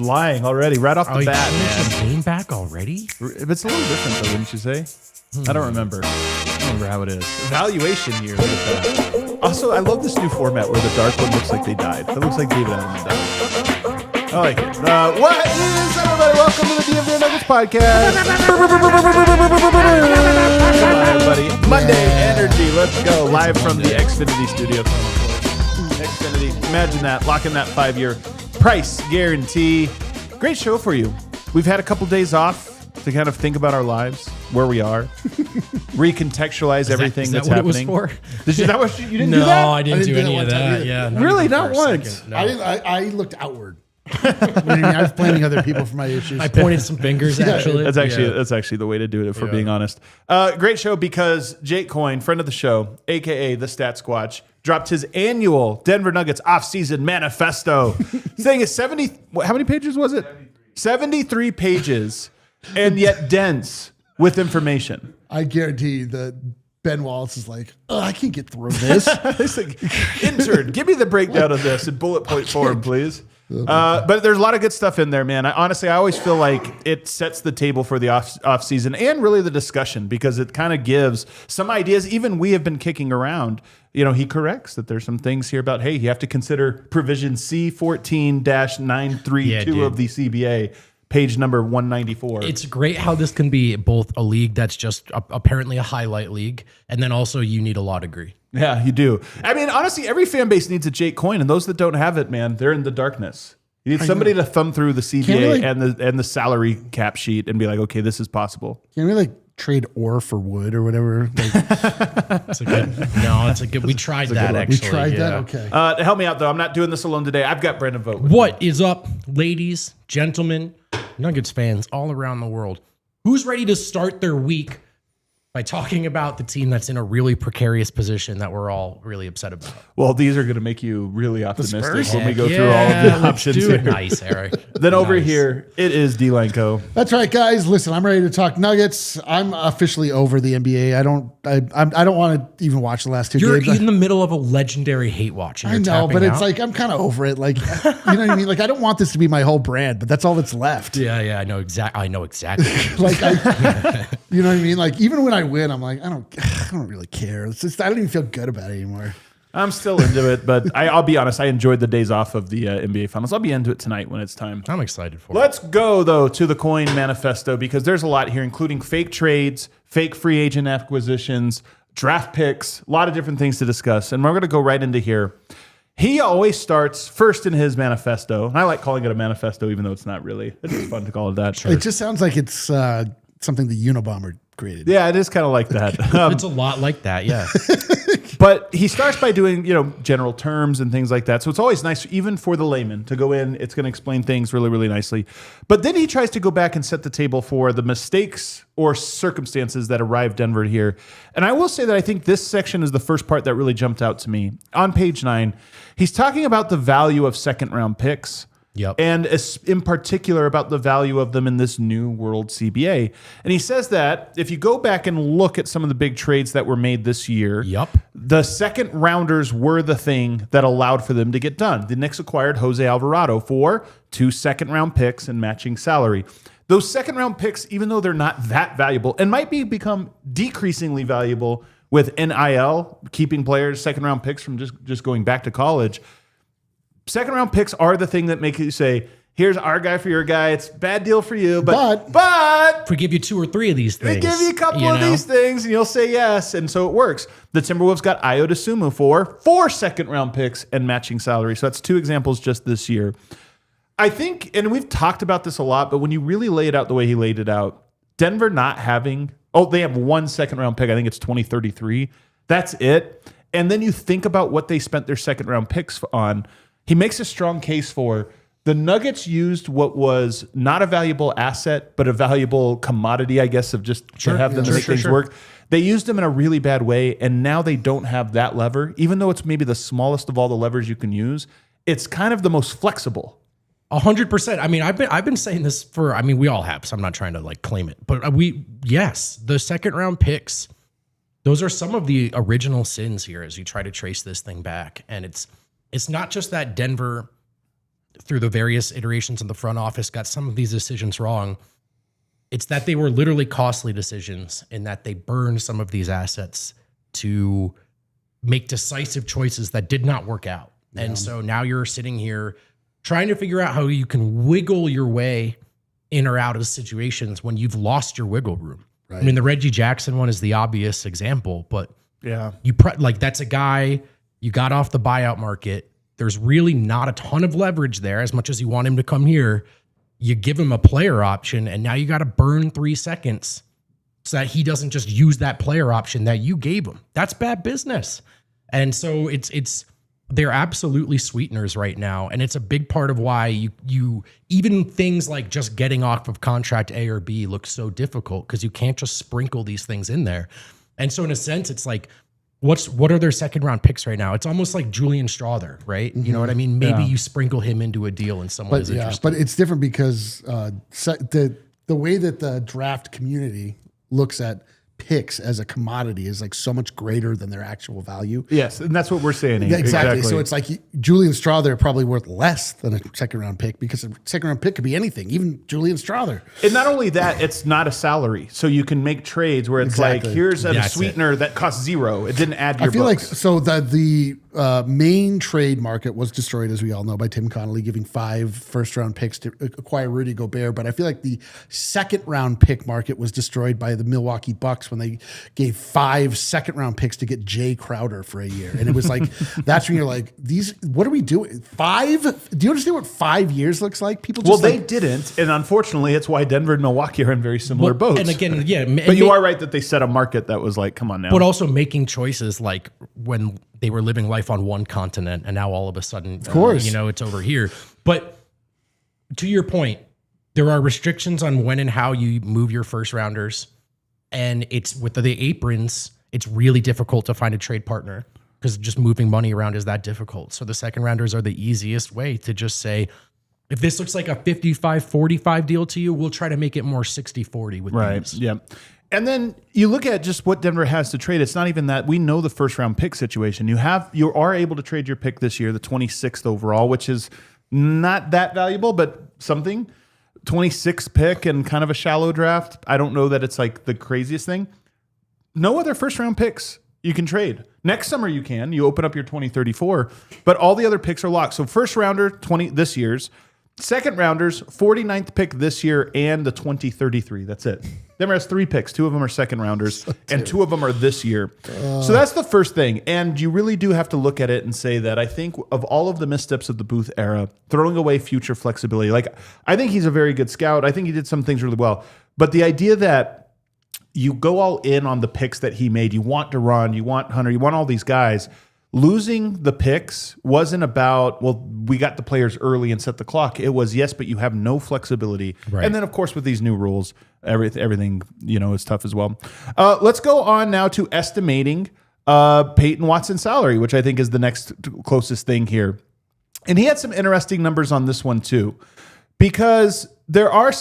Lying already, right off the bat, man. Game back already? It's a little different, though, wouldn't you say? I don't remember. I don't remember how it is. Evaluation year. Look at that. Also, I love this new format where the dark one looks like they died. That looks like David Edelman died. I like it. What is everybody? Welcome to the DNVR Nuggets podcast. Come on, everybody. Monday energy. Let's go live from the Xfinity studio. Xfinity. Imagine that. Locking that 5-year price guarantee. Great show for you. We've had a couple days off to kind of think about our lives, where we are, recontextualize everything that's happening. What it was for? Is that what you didn't do that? No, I didn't do any of that. Yeah, really, not once. No. I looked outward. I was blaming other people for my issues. I pointed some fingers. Actually, that's actually the way to do it. If we're being honest, great show because Jake Coyne, friend of the show, aka the Stat Squatch, dropped his annual Denver Nuggets offseason manifesto, saying it's 70. How many pages was it? 73 pages, and yet dense with information. I guarantee that Ben Wallace is like, I can't get through this. It's like, intern, give me the breakdown of this in bullet point form, please. But there's a lot of good stuff in there, man. I always feel like it sets the table for the off season and really the discussion because it kind of gives some ideas. Even we have been kicking around. You know, he corrects that there's some things here about, hey, you have to consider provision C14-932 of the CBA, page number 194. It's great how this can be both a league that's just apparently a highlight league, and then also you need a law degree. Yeah, you do. I mean, honestly, every fan base needs a Jake Coyne, and those that don't have it, man, they're in the darkness. You need somebody to thumb through the CBA and the salary cap sheet and be like, okay, this is possible. Can we trade ore for wood or whatever? It's a good. We tried that actually. We tried that. Okay. Help me out though. I'm not doing this alone today. I've got Brendan Vogt. What is up, ladies, gentlemen, Nuggets fans all around the world? Who's ready to start their week by talking about the team that's in a really precarious position that we're all really upset about? Well, these are going to make you really optimistic when we go through all of the options do here. It nice, Eric. Then over here, it is D-Line Co. That's right, guys. Listen, I'm ready to talk Nuggets. I'm officially over the NBA. I don't want to even watch the last two games. You're in the middle of a legendary hate watch. I know, but it's like I'm kind of over it. Like, you know what I mean? Like, I don't want this to be my whole brand, but that's all that's left. Yeah, I know exactly. Like, you know what I mean? Like, even when I win, I'm like, I don't really care. It's just I don't even feel good about it anymore. I'm still into it, but I'll be honest. I enjoyed the days off of the NBA Finals. I'll be into it tonight when it's time. I'm excited for Let's go, though, to the Coyne manifesto because there's a lot here, including fake trades, fake free agent acquisitions, draft picks, a lot of different things to discuss. And we're going to go right into here. He always starts first in his manifesto, and I like calling it a manifesto, even though it's not really. It's just fun to call it that. Sure. It just sounds like it's something the Unabomber created. Yeah, it is kind of like that. It's a lot like that, yeah. But he starts by doing, general terms and things like that. So it's always nice, even for the layman, to go in. It's going to explain things really, really nicely. But then he tries to go back and set the table for the mistakes or circumstances that arrived Denver here. And I will say that I think this section is the first part that really jumped out to me. On page 9, he's talking about the value of second-round picks. Yep. And in particular about the value of them in this new world CBA. And he says that if you go back and look at some of the big trades that were made this year, the second rounders were the thing that allowed for them to get done. The Knicks acquired Jose Alvarado for 2 second-round picks and matching salary. Those second-round picks, even though they're not that valuable and might become decreasingly valuable with NIL, keeping players, second-round picks from just going back to college, second round picks are the thing that make you say, here's our guy for your guy. It's a bad deal for you, but we give you 2 or 3 of these things. We give you a couple of these things and you'll say yes. And so it works. The Timberwolves got Ayo Dosunmu for 4 second round picks and matching salary. So that's 2 examples just this year. I think, and we've talked about this a lot, but when you really lay it out the way he laid it out, Denver not having, they have 1 second round pick. I think it's 2033. That's it. And then you think about what they spent their second round picks on. He makes a strong case for The Nuggets used what was not a valuable asset, but a valuable commodity, I guess, of just to have them make things work. They used them in a really bad way, and now they don't have that lever. Even though it's maybe the smallest of all the levers you can use, it's kind of the most flexible. 100%. I mean, I've been saying this for, I mean, we all have, so I'm not trying to like claim it, but yes, the second round picks, those are some of the original sins here as you try to trace this thing back. And it's not just that Denver, through the various iterations in the front office, got some of these decisions wrong. It's that they were literally costly decisions in that they burned some of these assets to make decisive choices that did not work out. Yeah. And so now you're sitting here trying to figure out how you can wiggle your way in or out of situations when you've lost your wiggle room. Right. I mean, the Reggie Jackson one is the obvious example, but yeah, that's a guy you got off the buyout market. There's really not a ton of leverage there as much as you want him to come here. You give him a player option, and now you got to burn 3 seconds so that he doesn't just use that player option that you gave him. That's bad business. And so they're absolutely sweeteners right now. And it's a big part of why you even things like just getting off of contract A or B look so difficult because you can't just sprinkle these things in there. And so in a sense, it's like, what are their second round picks right now? It's almost like Julian Strother, right? Mm-hmm. You know what I mean? Maybe you sprinkle him into a deal and someone is interested. But it's different because the way that the draft community looks at picks as a commodity is like so much greater than their actual value. Yes, and that's what we're saying. Exactly. So it's like Julian Strother probably worth less than a second round pick because a second round pick could be anything, even Julian Strother. And not only that, it's not a salary. So you can make trades where it's like, here's a sweetener that costs $0. It didn't add to your books. Like, so the main trade market was destroyed, as we all know, by Tim Connolly giving 5 first round picks to acquire Rudy Gobert. But I feel like the second round pick market was destroyed by the Milwaukee Bucks when they gave 5 second round picks to get Jay Crowder for a year. And it was like, that's when you're like, what are we doing? 5? Do you understand what 5 years looks like? People just they didn't. And unfortunately, it's why Denver and Milwaukee are in very similar boats. And again, yeah. But you are right that they set a market that was like, come on now. But also making choices like when they were living life on one continent and now all of a sudden, of course, it's over here. But to your point, there are restrictions on when and how you move your first rounders. And it's with the aprons, it's really difficult to find a trade partner because just moving money around is that difficult. So the second rounders are the easiest way to just say, if this looks like a 55-45 deal to you, we'll try to make it more 60-40 with these. Yeah. And then you look at just what Denver has to trade. It's not even that. We know the first round pick situation. You are able to trade your pick this year, the 26th overall, which is not that valuable, but something. 26th pick and kind of a shallow draft. I don't know that it's like the craziest thing. No other first round picks you can trade. Next summer you can. You open up your 2034, but all the other picks are locked. So first rounder, 20 this year's. Second rounders, 49th pick this year and the 2033. That's it. Denver has 3 picks. 2 of them are second rounders, and 2 of them are this year. So that's the first thing. And you really do have to look at it and say that I think of all of the missteps of the Booth era, throwing away future flexibility. Like, I think he's a very good scout. I think he did some things really well. But the idea that you go all in on the picks that he made, you want Duran, you want Hunter, you want all these guys. Losing the picks wasn't about, well, we got the players early and set the clock. It was, yes, but you have no flexibility. Right. And then, of course, with these new rules, everything is tough as well. Let's go on now to estimating Peyton Watson's salary, which I think is the next closest thing here. And he had some interesting numbers on this one, too, because there are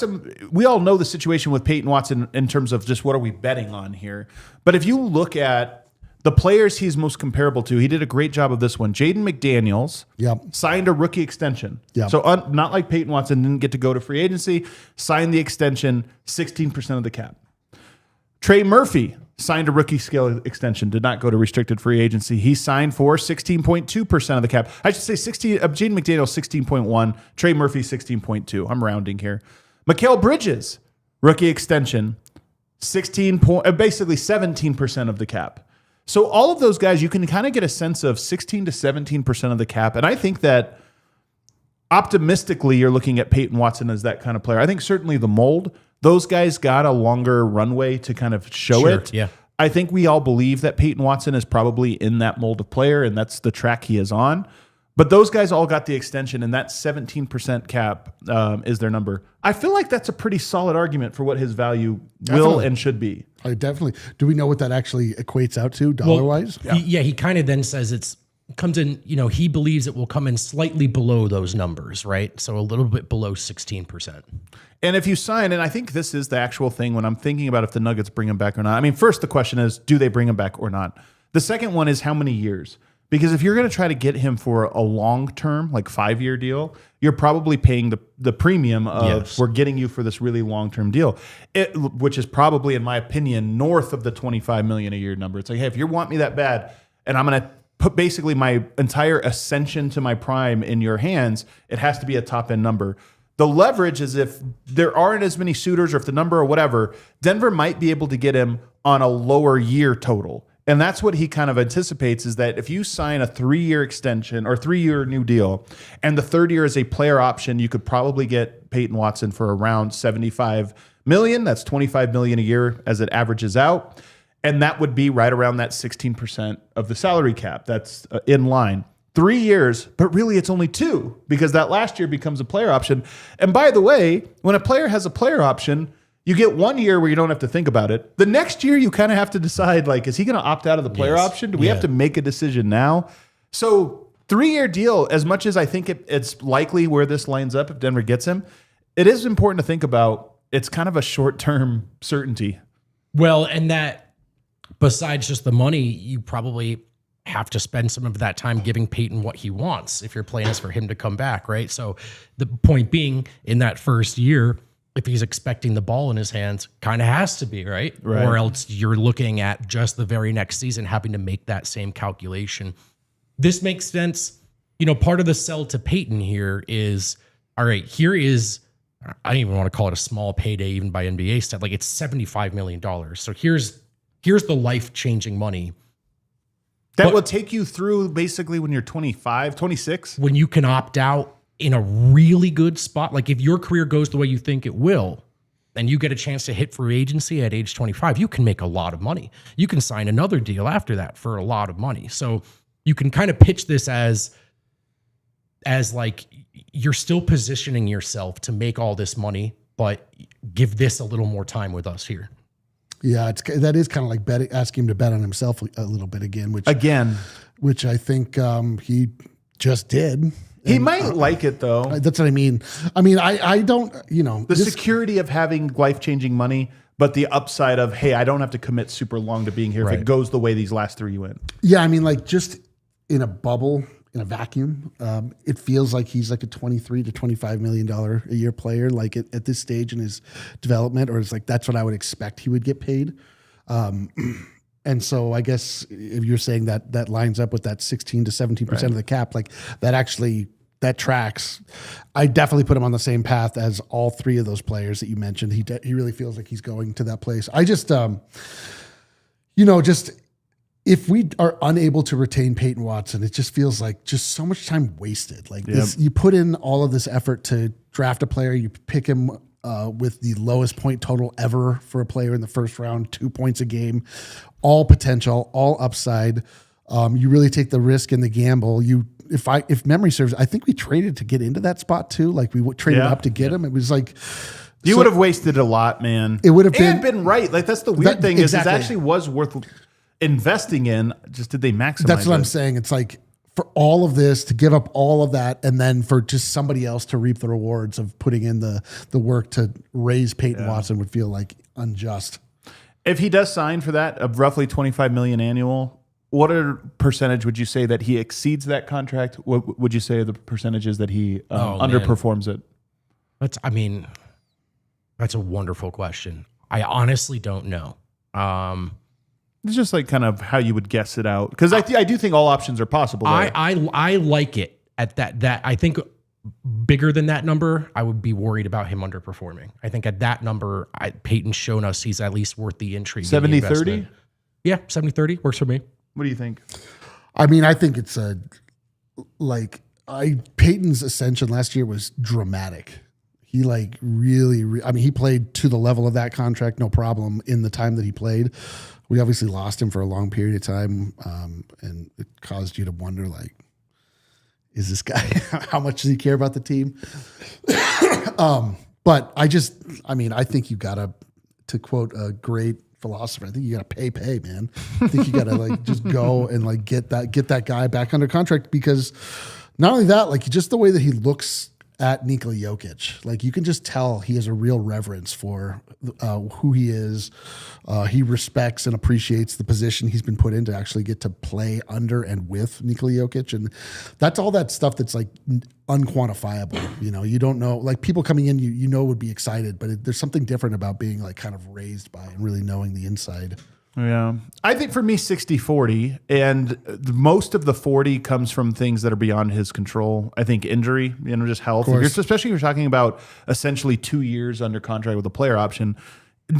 we all know the situation with Peyton Watson in terms of just what are we betting on here. But if you look at the players he's most comparable to, he did a great job of this one. Jaden McDaniels signed a rookie extension. Yep. So not like Peyton Watson didn't get to go to free agency, signed the extension, 16% of the cap. Trey Murphy signed a rookie scale extension, did not go to restricted free agency. He signed for 16.2% of the cap. I should say Jaden McDaniels 16.1, Trey Murphy 16.2. I'm rounding here. Mikal Bridges, rookie extension, basically 17% of the cap. So all of those guys, you can kind of get a sense of 16 to 17% of the cap. And I think that optimistically, you're looking at Peyton Watson as that kind of player. I think certainly the mold, those guys got a longer runway to kind of show it. Yeah. I think we all believe that Peyton Watson is probably in that mold of player, and that's the track he is on. But those guys all got the extension, and that 17% cap is their number. I feel like that's a pretty solid argument for what his value will and should be. I definitely. Do we know what that actually equates out to dollar-wise? He kind of then says comes in, he believes it will come in slightly below those numbers, right? So a little bit below 16%. And if you sign, and I think this is the actual thing when I'm thinking about if the Nuggets bring him back or not. I mean, first the question is, do they bring him back or not? The second one is how many years? Because if you're going to try to get him for a long-term, like 5-year deal, you're probably paying the premium of we're getting you for this really long-term deal, which is probably, in my opinion, north of the $25 million a year number. It's like, hey, if you want me that bad, and I'm going to put basically my entire ascension to my prime in your hands, it has to be a top-end number. The leverage is if there aren't as many suitors or if the number or whatever, Denver might be able to get him on a lower year total. And that's what he kind of anticipates is that if you sign a 3-year extension or 3-year new deal, and the third year is a player option, you could probably get Peyton Watson for around $75 million. That's $25 million a year as it averages out. And that would be right around that 16% of the salary cap. That's in line. 3 years, but really it's only 2 because that last year becomes a player option. And by the way, when a player has a player option, you get 1 year where you don't have to think about it. The next year, you kind of have to decide, like, is he going to opt out of the player option? Do we have to make a decision now? So 3-year deal, as much as I think it's likely where this lines up if Denver gets him, it is important to think about it's kind of a short-term certainty. Well, and that besides just the money, you probably have to spend some of that time giving Peyton what he wants if your plan is for him to come back, right? So the point being, in that first year, if he's expecting the ball in his hands, kind of has to be, right? Or else you're looking at just the very next season having to make that same calculation. This makes sense. Part of the sell to Peyton here is, all right, here is, I don't even want to call it a small payday even by NBA stat, like it's $75 million. So here's the life-changing money. That will take you through basically when you're 25, 26. When you can opt out in a really good spot. Like if your career goes the way you think it will, and you get a chance to hit free agency at age 25, you can make a lot of money. You can sign another deal after that for a lot of money. So you can kind of pitch this as like you're still positioning yourself to make all this money, but give this a little more time with us here. Yeah, that is kind of like asking him to bet on himself a little bit again, which I think he just did. He might like it though. That's what I mean. I don't, the security of having life-changing money, but the upside of, hey, I don't have to commit super long to being here if it goes the way these last 3 went. Yeah, like just in a bubble, in a vacuum, it feels like he's like a $23 to $25 million a year player, like at this stage in his development, or it's like that's what I would expect he would get paid. And so I guess if you're saying that lines up with that 16 to 17% of the cap, like that tracks. I definitely put him on the same path as all 3 of those players that you mentioned. He really feels like he's going to that place. I just, just if we are unable to retain Peyton Watson, it just feels like just so much time wasted. Like this, you put in all of this effort to draft a player, you pick him with the lowest point total ever for a player in the first round, 2 points a game, all potential, all upside. You really take the risk and the gamble. If memory serves, I think we traded to get into that spot too. Like we traded up to get him. It was like you would have wasted a lot, man. It would have been right. Like that's the weird thing is it actually was worth investing in. Just did they maximize? That's what I'm saying. It's like for all of this to give up all of that, and then for just somebody else to reap the rewards of putting in the work to raise Peyton Watson would feel like unjust. If he does sign for that of roughly $25 million annual, what percentage would you say that he exceeds that contract? What would you say are the percentages that he underperforms it? That's a wonderful question. I honestly don't know. It's just like kind of how you would guess it out. Because I do think all options are possible. I like it at that. I think bigger than that number, I would be worried about him underperforming. I think at that number, Peyton's shown us he's at least worth the intrigue. 70-30? Yeah, 70-30 works for me. What do you think? I think it's Peyton's ascension last year was dramatic. He really, he played to the level of that contract, no problem in the time that he played. We obviously lost him for a long period of time, and it caused you to wonder, is this guy? How much does he care about the team? But I think you gotta, to quote a great philosopher, I think you gotta pay, man. I think you gotta like just go and like get that guy back under contract, because not only that, like just the way that he looks at Nikola Jokic, like you can just tell he has a real reverence for who he is. He respects and appreciates the position he's been put in to actually get to play under and with Nikola Jokic. And that's all that stuff that's like unquantifiable. You know, you don't know, like people coming in, you know, would be excited, but there's something different about being like kind of raised by and really knowing the inside. Yeah. I think for me, 60-40, and most of the 40 comes from things that are beyond his control. I think injury, you know, just health. Especially if you're talking about essentially 2 years under contract with a player option.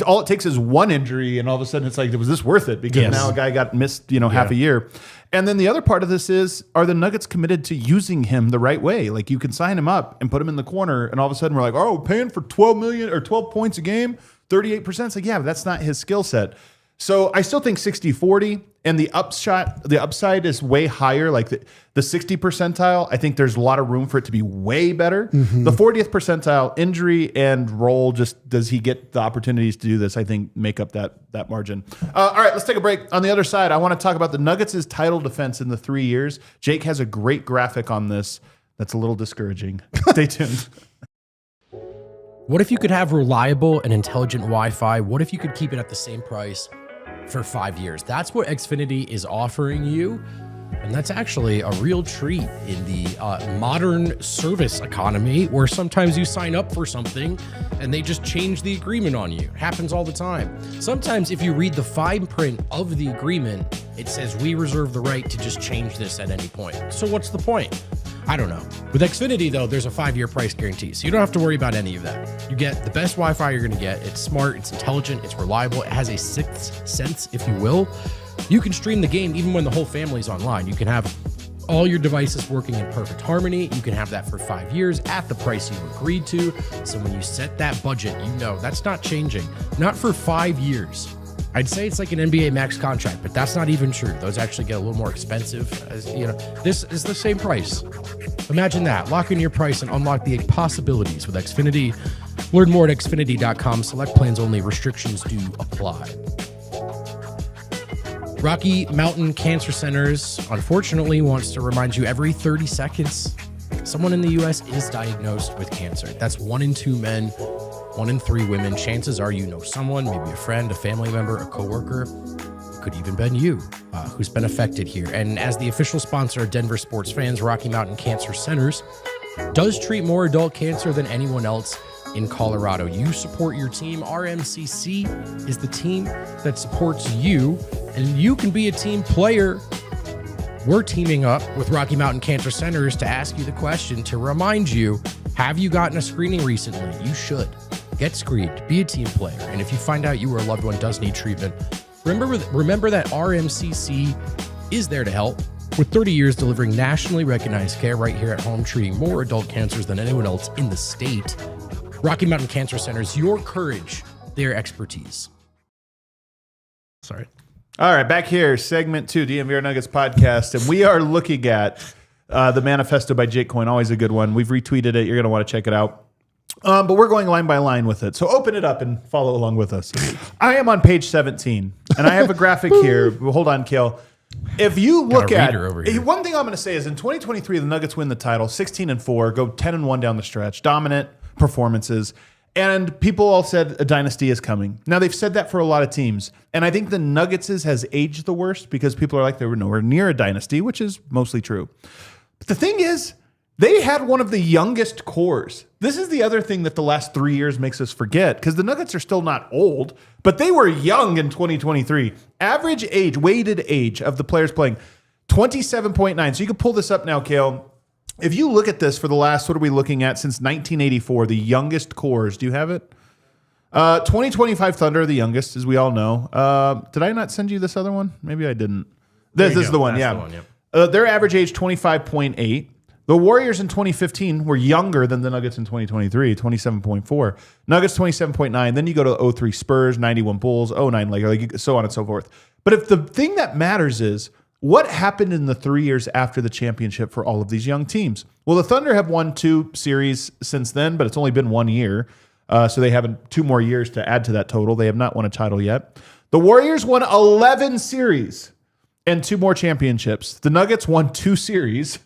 All it takes is one injury, and all of a sudden it's like, was this worth it? Because now a guy got missed, you know, half a year. And then the other part of this is, are the Nuggets committed to using him the right way? Like you can sign him up and put him in the corner, and all of a sudden we're like, oh, paying for 12 million or 12 points a game, 38%. It's like, yeah, but that's not his skill set. So I still think 60-40, and the upside is way higher. Like the 60 percentile, I think there's a lot of room for it to be way better. Mm-hmm. The 40th percentile, injury and role, just does he get the opportunities to do this, I think make up that margin. All right, let's take a break. On the other side, I want to talk about the Nuggets' title defense in the 3 years. Jake has a great graphic on this that's a little discouraging. Stay tuned. What if you could have reliable and intelligent Wi-Fi? What if you could keep it at the same price for 5 years? That's what Xfinity is offering you. And that's actually a real treat in the modern service economy, where sometimes you sign up for something and they just change the agreement on you. It happens all the time. Sometimes if you read the fine print of the agreement, it says we reserve the right to just change this at any point. So what's the point? I don't know. With Xfinity, though, there's a 5-year price guarantee, so you don't have to worry about any of that. You get the best Wi-Fi you're going to get. It's smart, it's intelligent, it's reliable. It has a sixth sense, if you will. You can stream the game even when the whole family's online. You can have all your devices working in perfect harmony. You can have that for 5 years at the price you agreed to. So when you set that budget, you know that's not changing. Not for 5 years. I'd say it's like an NBA max contract, but that's not even true. Those actually get a little more expensive. As you know, this is the same price. Imagine that. Lock in your price and unlock the possibilities with Xfinity. Learn more at Xfinity.com. Select plans only. Restrictions do apply. Rocky Mountain Cancer Centers, unfortunately, wants to remind you every 30 seconds, someone in the U.S. is diagnosed with cancer. That's 1 in 2 men, 1 in 3 women. Chances are you know someone, maybe a friend, a family member, a coworker, could even been you who's been affected here. And as the official sponsor of Denver sports fans, Rocky Mountain Cancer Centers does treat more adult cancer than anyone else in Colorado. You support your team. RMCC is the team that supports you, and you can be a team player. We're teaming up with Rocky Mountain Cancer Centers to ask you the question, to remind you, have you gotten a screening recently? You should. Get screened. Be a team player. And if you find out you or a loved one does need treatment, remember that RMCC is there to help. With 30 years delivering nationally recognized care right here at home, treating more adult cancers than anyone else in the state. Rocky Mountain Cancer Centers, your courage, their expertise. Sorry. All right, back here, segment 2, DNVR Nuggets podcast, and we are looking at the manifesto by Jake Coyne, always a good one. We've retweeted it. You're going to want to check it out. But we're going line by line with it. So open it up and follow along with us. I am on page 17, and I have a graphic here. Hold on, Kale. If you look at one thing I'm going to say is in 2023, the Nuggets win the title, 16-4, go 10-1 down the stretch, dominant performances, and people all said a dynasty is coming. Now they've said that for a lot of teams, and I think the Nuggets has aged the worst because people are like they were nowhere near a dynasty, which is mostly true. But the thing is, they had one of the youngest cores. This is the other thing that the last 3 years makes us forget, because the Nuggets are still not old, but they were young in 2023. Average age, weighted age of the players playing, 27.9. So you can pull this up now, Kale. If you look at this for the last, what are we looking at, since 1984, the youngest cores, do you have it? 2025 Thunder, the youngest, as we all know. Did I not send you this other one? Maybe I didn't. This is the one, yeah. The one, yep. Their average age, 25.8. The Warriors in 2015 were younger than the Nuggets in 2023, 27.4. Nuggets, 27.9. Then you go to 03 Spurs, 91 Bulls, 09 Lakers, like so on and so forth. But if the thing that matters is, What happened in the 3 years after the championship for all of these young teams? Well, the Thunder have won 2 series since then, but it's only been 1 year. So they have 2 more years to add to that total. They have not won a title yet. The Warriors won 11 series and 2 more championships. The Nuggets won 2 series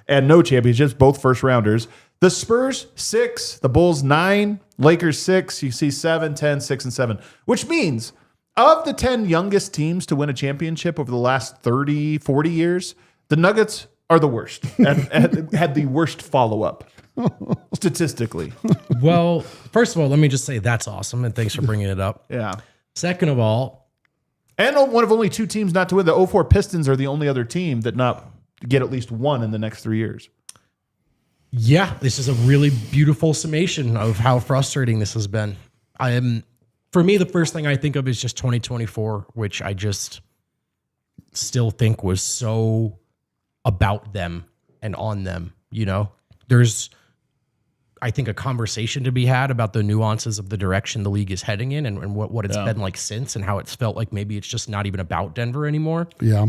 and no championships, both first rounders. The Spurs, 6. The Bulls, 9. Lakers, 6. You see 7, 10, 6, and 7, which means of the 10 youngest teams to win a championship over the last 30, 40 years, the Nuggets are the worst and had the worst follow-up statistically. Well, first of all, let me just say that's awesome, and thanks for bringing it up. Yeah. Second of all, and one of only 2 teams not to win. The 04 Pistons are the only other team that not get at least one in the next 3 years. Yeah, this is a really beautiful summation of how frustrating this has been. For me, the first thing I think of is just 2024, which I just still think was so about them and on them. You know, there's, I think, a conversation to be had about the nuances of the direction the league is heading in and what it's been like since, and how it's felt like maybe it's just not even about Denver anymore. Yeah.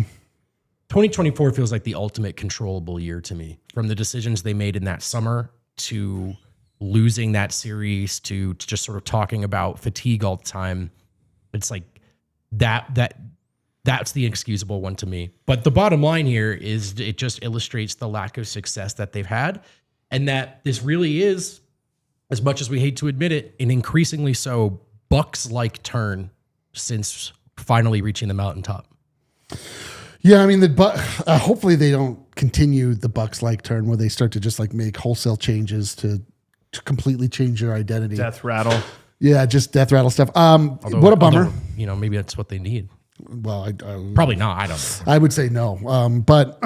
2024 feels like the ultimate controllable year to me, from the decisions they made in that summer to losing that series to just sort of talking about fatigue all the time. It's like that's the inexcusable one to me. But the bottom line here is it just illustrates the lack of success that they've had, and that this really is, as much as we hate to admit it, an increasingly so Bucks-like turn since finally reaching the mountaintop. Yeah, I mean, hopefully they don't continue the Bucks-like turn where they start to just like make wholesale changes to completely change their identity. Death rattle. Yeah, just death rattle stuff. What a bummer. You know, maybe that's what they need. Well, Probably not. I don't know. I would say no. But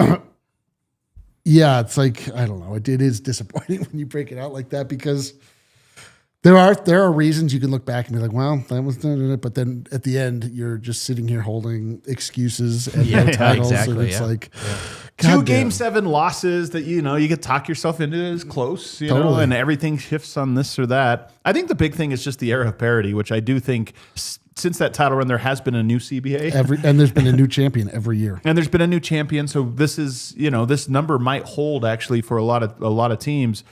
yeah, it's like, I don't know. It is disappointing when you break it out like that, because there are reasons you can look back and be like, well, that was, but then at the end, you're just sitting here holding excuses and no titles. Exactly, and it's like, 2 Game 7 losses that, you could talk yourself into is close, you know, and everything shifts on this or that. I think the big thing is just the era of parity, which I do think since that title run, there has been a new CBA. And there's been a new champion every year. And there's been a new champion. So this is, this number might hold actually for a lot of teams.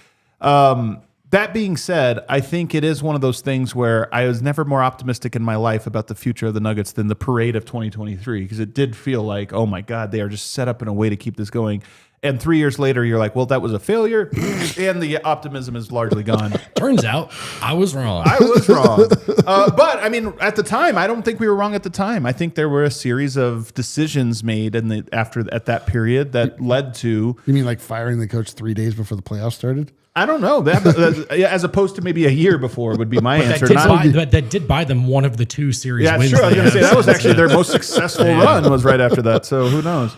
That being said, I think it is one of those things where I was never more optimistic in my life about the future of the Nuggets than the parade of 2023, because it did feel like, oh my God, they are just set up in a way to keep this going. And 3 years later, you're like, well, that was a failure, and the optimism is largely gone. Turns out I was wrong. I was wrong. But I mean, at the time, I don't think we were wrong at the time. I think there were a series of decisions made at that period that led to. You mean like firing the coach 3 days before the playoffs started? I don't know. That, as opposed to maybe a year before would be my answer. That did buy them one of the 2 series wins. Yeah, sure. I was going to say that was actually their most successful run was right after that. So who knows?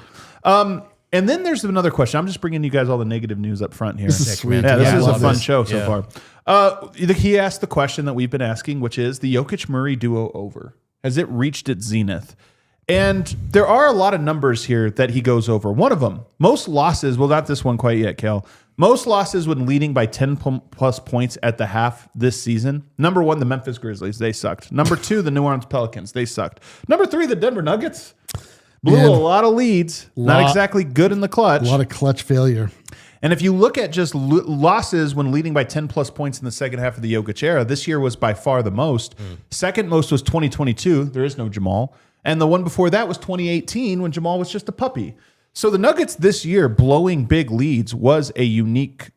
And then there's another question. I'm just bringing you guys all the negative news up front here. This is sweet. Yeah, this is a fun show so far. He asked the question that we've been asking, which is the Jokic-Murray duo over. Has it reached its zenith? And there are a lot of numbers here that he goes over. One of them, most losses, well, not this one quite yet, Kel. Most losses when leading by 10-plus points at the half this season. Number 1, the Memphis Grizzlies. They sucked. Number 2, the New Orleans Pelicans. They sucked. Number 3, the Denver Nuggets. Blew a lot of leads. Not exactly good in the clutch. A lot of clutch failure. And if you look at just losses when leading by 10-plus points in the second half of the Jokic era, this year was by far the most. Second most was 2022. There is no Jamal. And the one before that was 2018 when Jamal was just a puppy. So the Nuggets this year blowing big leads was a unique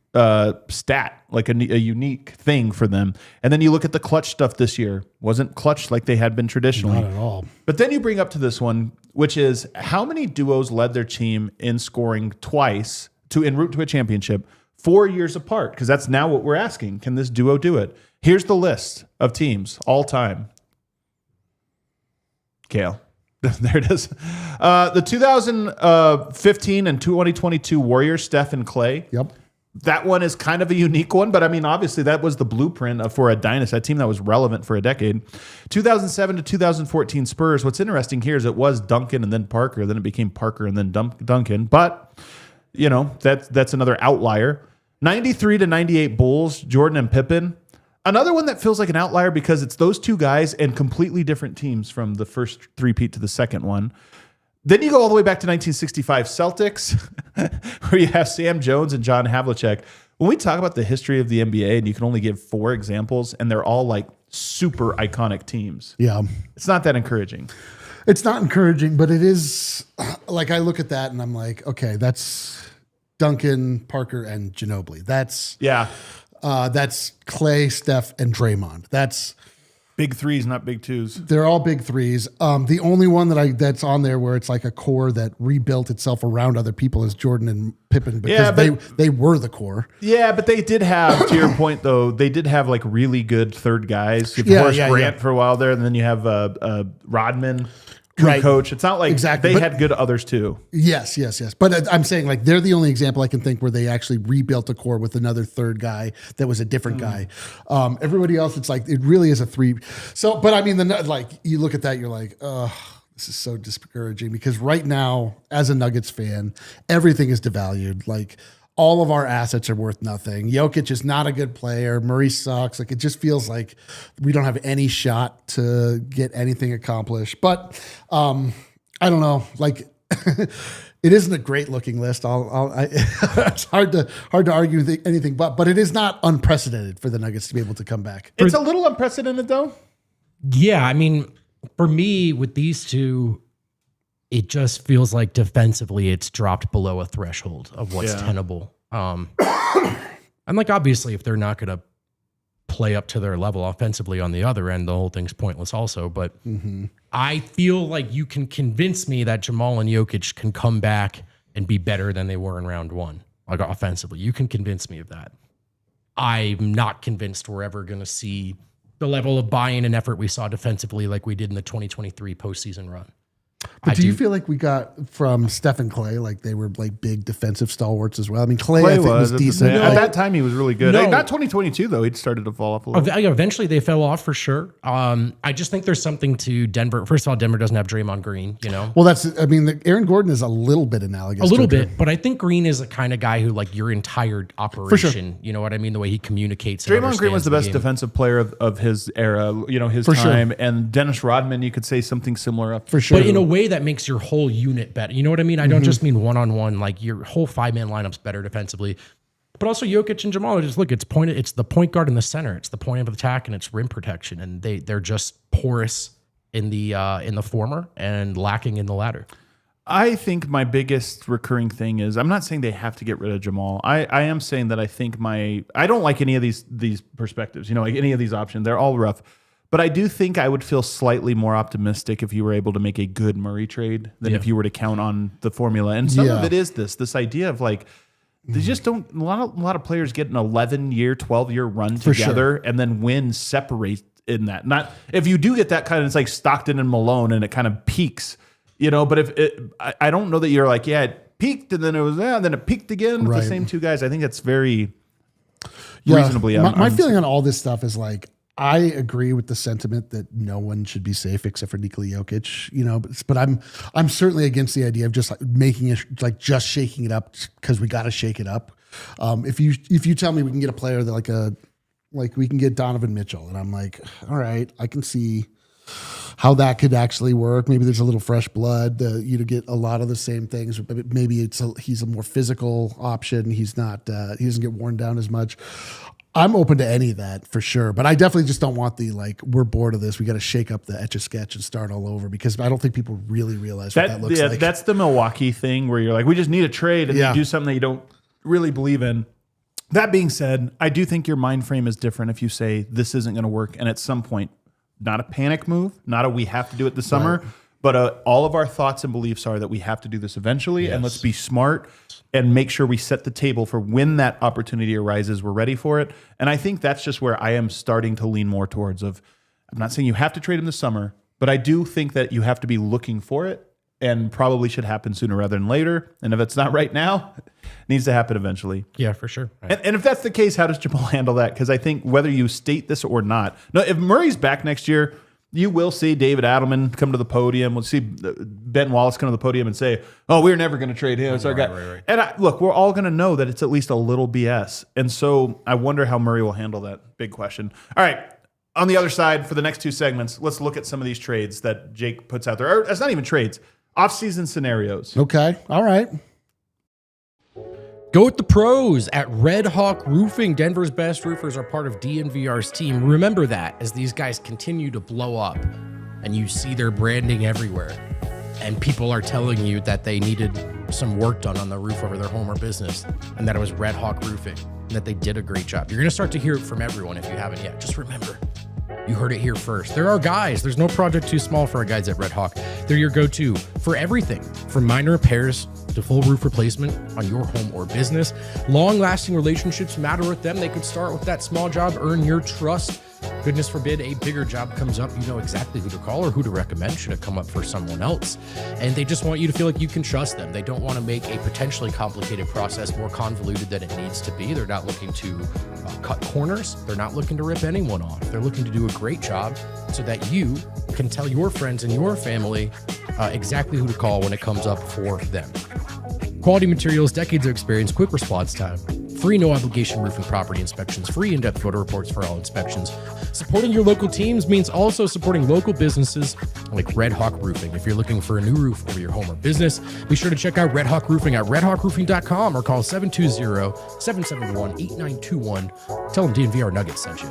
stat, like a unique thing for them. And then you look at the clutch stuff this year. Wasn't clutch like they had been traditionally. Not at all. But then you bring up to this one, which is how many duos led their team in scoring twice en route to a championship 4 years apart? Because that's now what we're asking. Can this duo do it? Here's the list of teams all time. Kale. There it is. The 2015 and 2022 Warriors, Steph and Clay. Yep. That one is kind of a unique one, but I mean, obviously that was the blueprint for a dynasty, a team that was relevant for a decade. 2007 to 2014 Spurs. What's interesting here is it was Duncan and then Parker, then it became Parker and then Duncan. But, that's another outlier. 93 to 98 Bulls, Jordan and Pippen. Another one that feels like an outlier because it's those 2 guys and completely different teams from the first three-peat to the second one. Then you go all the way back to 1965 Celtics, where you have Sam Jones and John Havlicek. When we talk about the history of the NBA, and you can only give 4 examples, and they're all like super iconic teams. Yeah. It's not that encouraging. It's not encouraging, but it is like I look at that and I'm like, okay, that's Duncan, Parker, and Ginobili. That's Clay, Steph, and Draymond. That's big threes, not big twos. They're all big threes. The only one that's on there where it's like a core that rebuilt itself around other people is Jordan and Pippen because they were the core. Yeah, but they did have, to your point though, they did have like really good third guys. You have Horace Grant for a while there, and then you have Rodman. Coach. It's not like they had good others too. Yes. But I'm saying like they're the only example I can think where they actually rebuilt a core with another third guy that was a different guy. Everybody else, it's like it really is a 3. So, but I mean, like you look at that, you're like, this is so discouraging because right now, as a Nuggets fan, everything is devalued. Like all of our assets are worth nothing. Jokic is not a good player. Murray sucks. Like it just feels like we don't have any shot to get anything accomplished. But I don't know. Like it isn't a great looking list. It's hard to argue anything, but it is not unprecedented for the Nuggets to be able to come back. It's a little unprecedented though. Yeah, I mean, for me with these two, it just feels like defensively it's dropped below a threshold of what's tenable. And like, obviously, if they're not going to play up to their level offensively on the other end, the whole thing's pointless also. But I feel like you can convince me that Jamal and Jokic can come back and be better than they were in round 1, like offensively. You can convince me of that. I'm not convinced we're ever going to see the level of buy-in and effort we saw defensively like we did in the 2023 postseason run. But do you feel like we got from Steph and Clay, like they were like big defensive stalwarts as well? I mean, Clay I think was decent. At that time, he was really good. No. Not 2022, though. He started to fall off a little. Eventually, they fell off for sure. I just think there's something to Denver. First of all, Denver doesn't have Draymond Green, you know? Well, Aaron Gordon is a little bit analogous. A little bit, but I think Green is the kind of guy who, like, your entire operation, you know what I mean? The way he communicates. Draymond Green was the best defensive player of his era, you know, his time. Sure. And Dennis Rodman, you could say something similar up. For sure. But in a way that makes your whole unit better. You know what I mean? I don't just mean one-on-one, like your whole 5-man lineup's better defensively. But also Jokic and Jamal are just, look, it's the point guard in the center. It's the point of attack and it's rim protection. And they're just porous in the former and lacking in the latter. I think my biggest recurring thing is, I'm not saying they have to get rid of Jamal. I am saying that I think I don't like any of these perspectives, you know, like any of these options. They're all rough. But I do think I would feel slightly more optimistic if you were able to make a good Murray trade than if you were to count on the formula. And some of it is this idea of like, they just don't, a lot of players get an 11-year, 12-year run together and then win separate in that. Not if you do get that kind of, it's like Stockton and Malone and it kind of peaks, you know, but I don't know that you're like, yeah, it peaked and then it was, then it peaked again with the same two guys. I think that's very reasonably. My feeling on all this stuff is like, I agree with the sentiment that no one should be safe except for Nikola Jokic, you know, but I'm certainly against the idea of just like making it like just shaking it up because we got to shake it up. If you tell me we can get a player that like we can get Donovan Mitchell, and I'm like, all right, I can see how that could actually work. Maybe there's a little fresh blood. You to get a lot of the same things. Maybe he's a more physical option. He's not. He doesn't get worn down as much. I'm open to any of that for sure, but I definitely just don't want the like we're bored of this. We got to shake up the Etch-a-Sketch and start all over because I don't think people really realize what that looks like. That's the Milwaukee thing where you're like, we just need a trade and you do something that you don't really believe in. That being said, I do think your mind frame is different if you say this isn't going to work, and at some point, not a panic move, not a we have to do it this summer. But all of our thoughts and beliefs are that we have to do this eventually, and let's be smart and make sure we set the table for when that opportunity arises, we're ready for it. And I think that's just where I am starting to lean more towards I'm not saying you have to trade him this summer, but I do think that you have to be looking for it and probably should happen sooner rather than later. And if it's not right now, it needs to happen eventually. Yeah, for sure. Right. And if that's the case, how does Jamal handle that? Because I think whether you state this or not, if Murray's back next year, you will see David Adelman come to the podium. We'll see Ben Wallace come to the podium and say, oh, we're never going to trade him. It's our guy. Right. And look, we're all going to know that it's at least a little BS. And so I wonder how Murray will handle that. Big question. All right. On the other side, for the next two segments, let's look at some of these trades that Jake puts out there. Or it's not even trades. Off-season scenarios. Okay. All right. Go with the pros at Red Hawk Roofing. Denver's best roofers are part of DNVR's team. Remember that as these guys continue to blow up and you see their branding everywhere and people are telling you that they needed some work done on the roof over their home or business and that it was Red Hawk Roofing and that they did a great job. You're going to start to hear it from everyone if you haven't yet. Just remember, you heard it here first. There are guys. There's no project too small for our guys at Red Hawk. They're your go-to for everything, from minor repairs to full roof replacement on your home or business. Long-lasting relationships matter with them. They could start with that small job, earn your trust. Goodness forbid a bigger job comes up, you know exactly who to call or who to recommend should it come up for someone else. And they just want you to feel like you can trust them. They don't want to make a potentially complicated process more convoluted than it needs to be. They're not looking to cut corners. They're not looking to rip anyone off. They're looking to do a great job so that you can tell your friends and your family exactly who to call when it comes up for them. Quality materials, decades of experience, quick response time, free no obligation roofing property inspections, free in-depth photo reports for all inspections. Supporting your local teams means also supporting local businesses like Red Hawk Roofing. If you're looking for a new roof over your home or business, be sure to check out Red Hawk Roofing at redhawkroofing.com or call 720-771-8921. Tell them DNVR Nuggets sent you.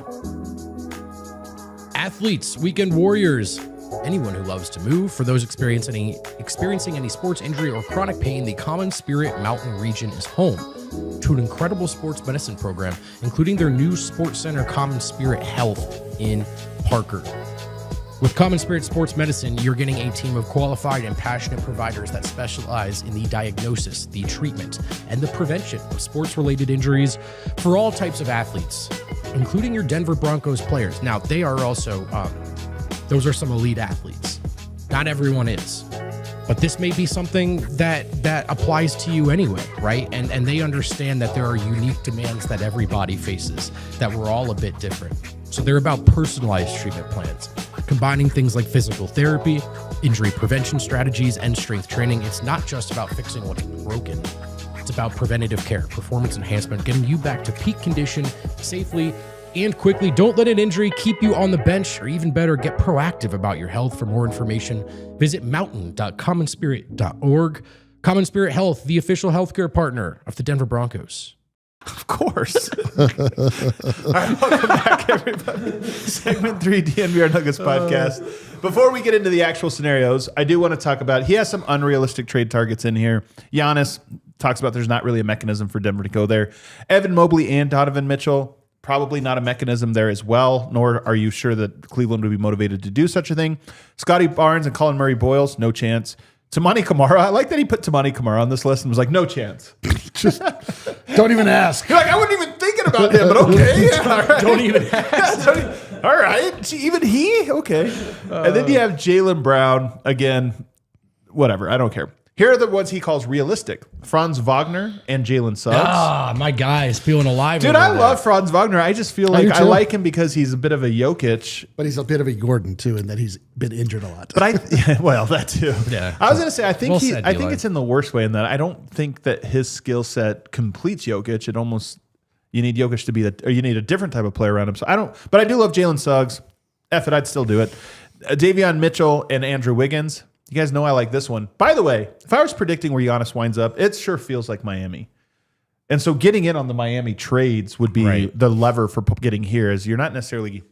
Athletes, weekend warriors, anyone who loves to move. For those experiencing any sports injury or chronic pain, the Common Spirit Mountain region is home to an incredible sports medicine program, including their new sports center, Common Spirit Health in Parker. With Common Spirit Sports Medicine, you're getting a team of qualified and passionate providers that specialize in the diagnosis, the treatment, and the prevention of sports-related injuries for all types of athletes, including your Denver Broncos players. Now, they are also... those are some elite athletes. Not everyone is. But this may be something that applies to you anyway, right? And they understand that there are unique demands that everybody faces, that we're all a bit different. So they're about personalized treatment plans, combining things like physical therapy, injury prevention strategies, and strength training. It's not just about fixing what's broken. It's about preventative care, performance enhancement, getting you back to peak condition safely and quickly. Don't let an injury keep you on the bench, or even better, get proactive about your health. For more information, visit mountain.commonspirit.org. Common Spirit Health, the official healthcare partner of the Denver Broncos. Of course. All right, welcome back, everybody. Segment 3, DNVR Nuggets podcast. Before we get into the actual scenarios, I do want to talk about, he has some unrealistic trade targets in here. Giannis talks about there's not really a mechanism for Denver to go there. Evan Mobley and Donovan Mitchell, probably not a mechanism there as well, nor are you sure that Cleveland would be motivated to do such a thing. Scotty Barnes and Colin Murray-Boyles, no chance. Tamani Kamara, I like that he put Tamani Kamara on this list and was like, no chance. Just don't even ask. You're like, I wasn't even thinking about him, but okay. Yeah, all right. Don't even ask. All right. Even he? Okay. And then you have Jaylen Brown. Again, whatever. I don't care. Here are the ones he calls realistic. Franz Wagner and Jalen Suggs. Ah, my guy is feeling alive. Dude, I love Franz Wagner. I just feel like I like him because he's a bit of a Jokic. But he's a bit of a Gordon, too, in that he's been injured a lot. But well, that too. Yeah. I was going to say, I think I think it's in the worst way in that I don't think that his skill set completes Jokic. It almost, you need Jokic to be or you need a different type of player around him. So but I do love Jalen Suggs. F it, I'd still do it. Davion Mitchell and Andrew Wiggins. You guys know I like this one. By the way, if I was predicting where Giannis winds up, it sure feels like Miami. And so getting in on the Miami trades would be the lever for getting here, is you're not necessarily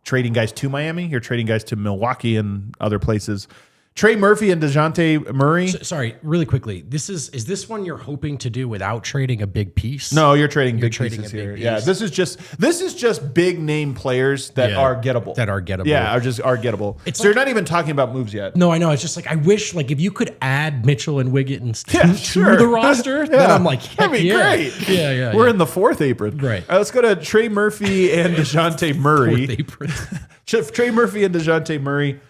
trading guys to Miami. You're trading guys to Milwaukee and other places. Trey Murphy and DeJounte Murray. Sorry, really quickly. Is this one you're hoping to do without trading a big piece? No, you're trading big pieces here. Yeah, this is just big name players that are gettable. Yeah, are gettable. So you're not even talking about moves yet. No, I know. It's just like I wish if you could add Mitchell and Wiggins to the roster, then I'm like, that'd be great. Yeah. We're in the fourth apron. Right. All right, let's go to Trey Murphy and DeJounte Murray. Trey Murphy and DeJounte Murray.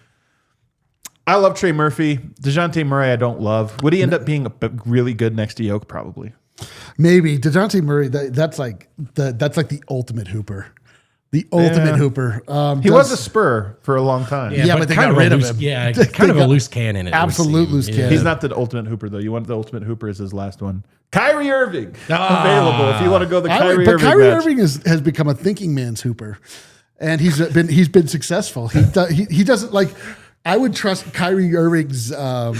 I love Trey Murphy. DeJounte Murray, I don't love. Would he end up being really good next to Yoke? Probably. Maybe DeJounte Murray. That's like the ultimate hooper. The ultimate hooper. He was a Spur for a long time. Yeah, but they got rid of him. Yeah, kind of a loose cannon. Absolute loose cannon. He's not the ultimate hooper though. You want the ultimate hooper as his last one. Kyrie Irving available if you want to go the Kyrie Irving. But Kyrie Irving has become a thinking man's hooper, and he's been successful. He doesn't like. I would trust Kyrie Irving's the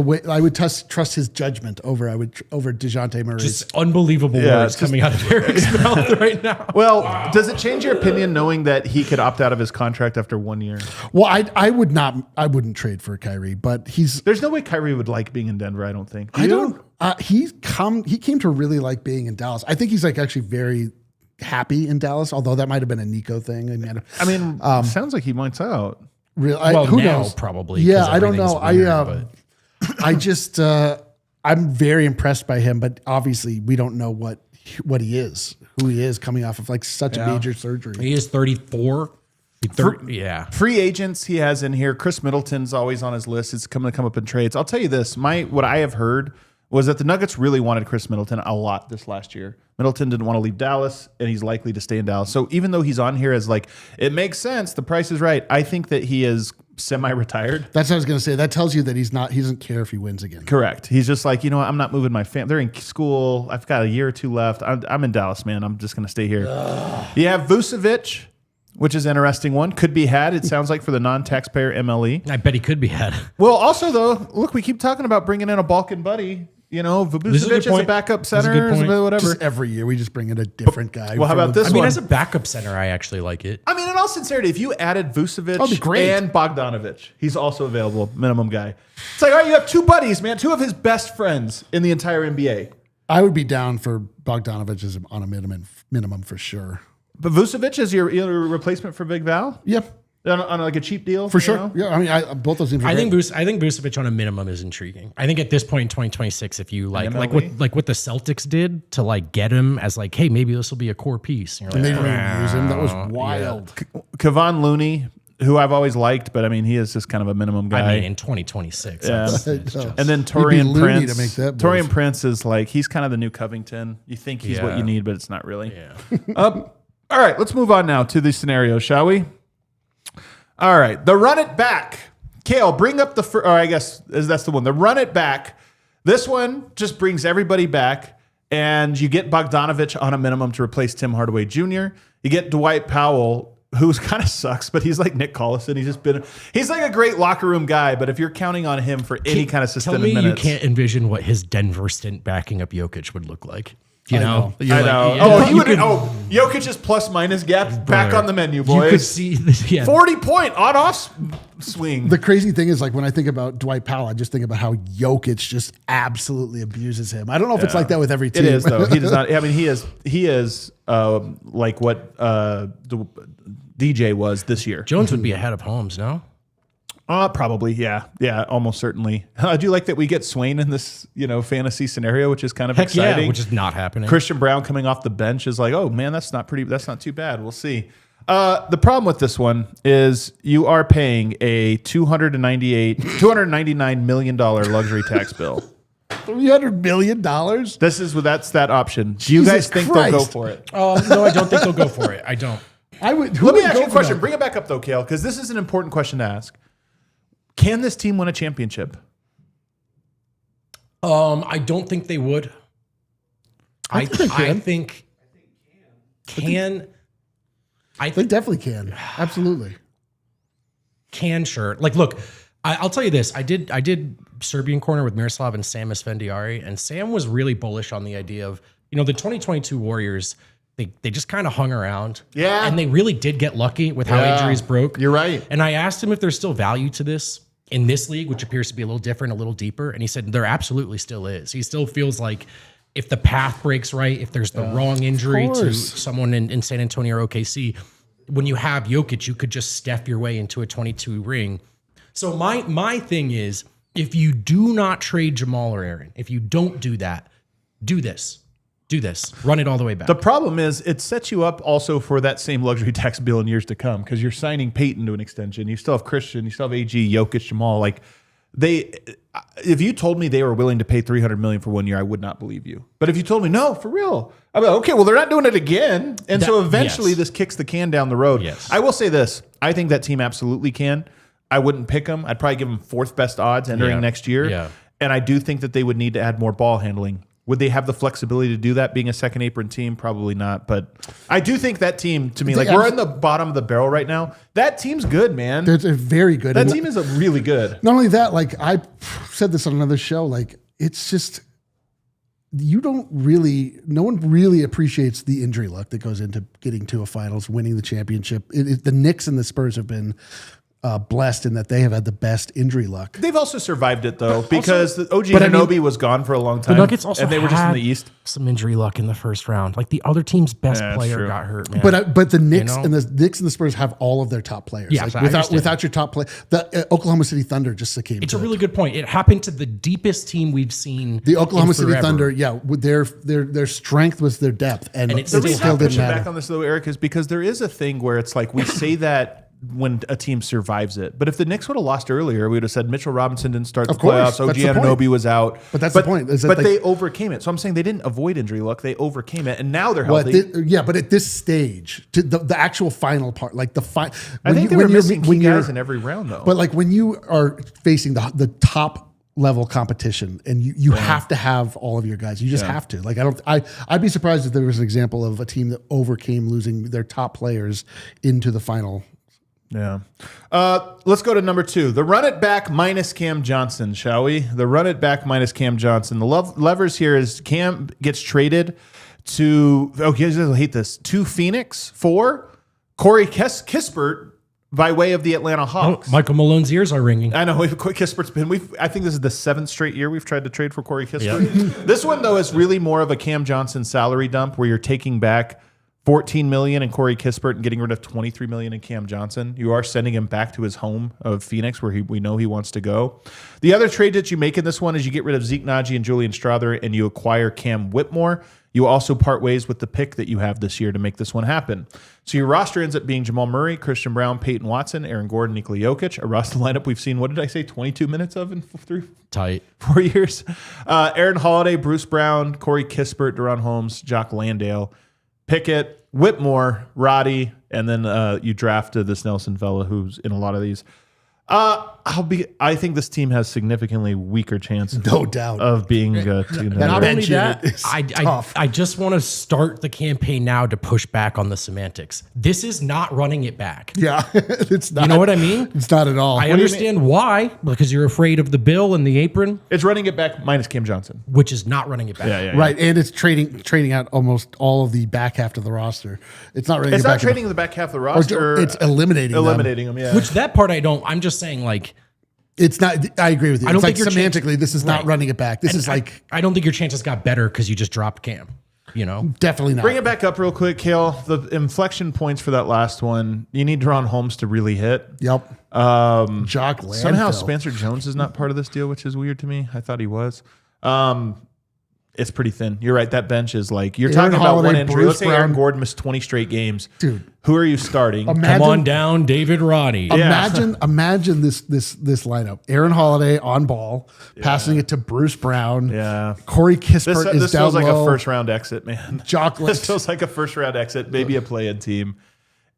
way I would trust his judgment over DeJounte Murray's. Just unbelievable words coming out of Eric's mouth right now. Well, does it change your opinion knowing that he could opt out of his contract after 1 year? Well, I wouldn't trade for Kyrie, but there's no way Kyrie would like being in Denver. I don't think. He came to really like being in Dallas. I think he's like actually very happy in Dallas, although that might have been a Nico thing. I mean, sounds like he wants out. Who knows? Probably. Yeah, I don't know. I just I'm very impressed by him, but obviously we don't know what he is, who he is coming off of like such a major surgery. He is 34. Free agents he has in here. Chris Middleton's always on his list. It's going to come up in trades. I'll tell you this. What I have heard was that the Nuggets really wanted Chris Middleton a lot this last year. Middleton didn't want to leave Dallas, and he's likely to stay in Dallas. So even though he's on here as like, it makes sense, the price is right, I think that he is semi-retired. That's what I was going to say. That tells you that he doesn't care if he wins again. Correct. He's just like, I'm not moving my family. They're in school. I've got a year or two left. I'm in Dallas, man. I'm just going to stay here. You have Vucevic, which is an interesting one. Could be had, it sounds like, for the non-taxpayer MLE. I bet he could be had. Well, also, though, look, we keep talking about bringing in a Balkan buddy. Vucevic as a backup center, or whatever. Just every year we just bring in a different guy. Well, how about this one? I mean, as a backup center, I actually like it. I mean, in all sincerity, if you added Vucevic and Bogdanovic, he's also available, minimum guy. It's like, all right, you have two buddies, man, two of his best friends in the entire NBA. I would be down for Bogdanovic as on a minimum for sure. But Vucevic is your replacement for Big Val? Yep. On like a cheap deal? For sure. Yeah, I mean, both those teams are I think Vucevic on a minimum is intriguing. I think at this point in 2026, if you like what the Celtics did to like get him as like, hey, maybe this will be a core piece. And they didn't even use him. That was wild. Yeah. Kevon Looney, who I've always liked, but I mean, he is just kind of a minimum guy. I mean, in 2026. Yeah. And then Torian Prince is like, he's kind of the new Covington. You think he's what you need, but it's not really. Yeah. All right, let's move on now to the scenario, shall we? All right, the run it back. Kale, bring up I guess that's the one. The run it back. This one just brings everybody back, and you get Bogdanovic on a minimum to replace Tim Hardaway Jr. You get Dwight Powell, who's kind of sucks, but he's like Nick Collison. He's like a great locker room guy, but if you're counting on him for any kind of sustained minutes. Tell me you can't envision what his Denver stint backing up Jokic would look like. I know. Jokic's plus minus gap back on the menu, boys. You could see this, 40-point on-off swing. The crazy thing is, like, when I think about Dwight Powell, I just think about how Jokic just absolutely abuses him. I don't know if it's like that with every team. It is, though. He does not. I mean, he is like what DJ was this year. Jones would be ahead of Holmes, no? Probably, yeah, almost certainly. I do like that we get Swain in this, fantasy scenario, which is kind of exciting. Yeah, which is not happening. Christian Braun coming off the bench is like, oh man, that's not too bad. We'll see. The problem with this one is you are paying a $299 million luxury tax bill. $300 million? That's that option. Do you guys think they'll go for it? No, I don't think they'll go for it. I don't. Let me ask you a question. Bring it back up though, Kale, because this is an important question to ask. Can this team win a championship? I don't think they would. I think they definitely can. Absolutely. Can, sure. Like, look, I'll tell you this. I did Serbian Corner with Miroslav and Sam Esfandiari, and Sam was really bullish on the idea of, the 2022 Warriors. They just kind of hung around. Yeah. And they really did get lucky with how injuries broke. You're right. And I asked him if there's still value to this in this league, which appears to be a little different, a little deeper. And he said there absolutely still is. He still feels like if the path breaks right, if there's the wrong injury to someone in San Antonio or OKC, when you have Jokic, you could just step your way into a 22 ring. So my thing is, if you do not trade Jamal or Aaron, if you don't do that, do this. Run it all the way back. The problem is it sets you up also for that same luxury tax bill in years to come because you're signing Peyton to an extension. You still have Christian. You still have AG, Jokic, Jamal. Like if you told me they were willing to pay $300 million for 1 year, I would not believe you. But if you told me no, for real, I'm like, okay, well they're not doing it again, and so eventually this kicks the can down the road. Yes. I will say this: I think that team absolutely can. I wouldn't pick them. I'd probably give them fourth best odds entering next year. Yeah. And I do think that they would need to add more ball handling. Would they have the flexibility to do that being a second apron team? Probably not. But I do think that team, to me, like we're in the bottom of the barrel right now. That team's good, man. They're very good. That team is really good. Not only that, like I said this on another show, like it's just, no one really appreciates the injury luck that goes into getting to a finals, winning the championship. The Knicks and the Spurs have been blessed in that they have had the best injury luck. They've also survived it though, because OG Anunoby was gone for a long time. The Nuggets also and they were just in the East. Some injury luck in the first round. Like the other team's best player got hurt, man. But the Knicks and the Spurs have all of their top players. Yeah, like without your top player, the Oklahoma City Thunder just came. It's a really good point. It happened to the deepest team we've seen. The Oklahoma City Thunder, their strength was their depth, and it still didn't matter. Back on this though, Eric, is because there is a thing where it's like we say that when a team survives it. But if the Knicks would have lost earlier, we would have said Mitchell Robinson didn't start the playoffs. OG Anunoby was out. But that's the point. But they overcame it. So I'm saying they didn't avoid injury luck. They overcame it. And now they're healthy. But at this stage, the actual final part, like I think they were missing key guys in every round, though. But like when you are facing the top level competition and you have to have all of your guys. You just have to. Like I'd be surprised if there was an example of a team that overcame losing their top players into the final. Yeah. Let's go to number 2. The run it back minus Cam Johnson, shall we? The run it back minus Cam Johnson. The levers here is Cam gets traded to, I hate this, to Phoenix for Corey Kispert by way of the Atlanta Hawks. Oh, Michael Malone's ears are ringing. I know. Kispert's been, I think this is the 7th straight year we've tried to trade for Corey Kispert. Yep. This one, though, is really more of a Cam Johnson salary dump where you're taking back $14 million in Corey Kispert and getting rid of $23 million in Cam Johnson. You are sending him back to his home of Phoenix, where we know he wants to go. The other trade that you make in this one is you get rid of Zeke Naji and Julian Strawther, and you acquire Cam Whitmore. You also part ways with the pick that you have this year to make this one happen. So your roster ends up being Jamal Murray, Christian Braun, Peyton Watson, Aaron Gordon, Nikola Jokic. A roster lineup we've seen, what did I say, 22 minutes of in 4 years? Aaron Holiday, Bruce Brown, Corey Kispert, Deron Holmes, Jock Landale, Pickett, Whitmore, Roddy, and then you drafted this Nelson fella who's in a lot of these. I think this team has significantly weaker chance, no doubt, of being not only that. I just want to start the campaign now to push back on the semantics. This is not running it back. Yeah, it's not. You know what I mean? It's not at all. I understand why, because you're afraid of the bill and the apron. It's running it back minus Cam Johnson, which is not running it back. Yeah. Right, and it's trading out almost all of the back half of the roster. It's not running. It's not trading the back half of the roster. It's eliminating them. Yeah. Which that part I don't. I'm just saying like. It's not. I agree with you. I don't think like semantically, this is not running it back. This is like. I don't think your chances got better because you just dropped Cam. You know, definitely not. Bring it back up real quick, Kale. The inflection points for that last one. You need Deron Holmes to really hit. Yep. Jock Landale. Somehow Spencer Jones is not part of this deal, which is weird to me. I thought he was. It's pretty thin. You're right. That bench is like, you're talking about one injury. Let's say Aaron Gordon missed 20 straight games. Dude. Who are you starting? Come on down, David Roddy. Imagine this lineup. Aaron Holiday on ball, passing it to Bruce Brown. Yeah. Corey Kispert is this down feels like low. a first round exit, man. This feels like a first round exit, maybe a play-in team.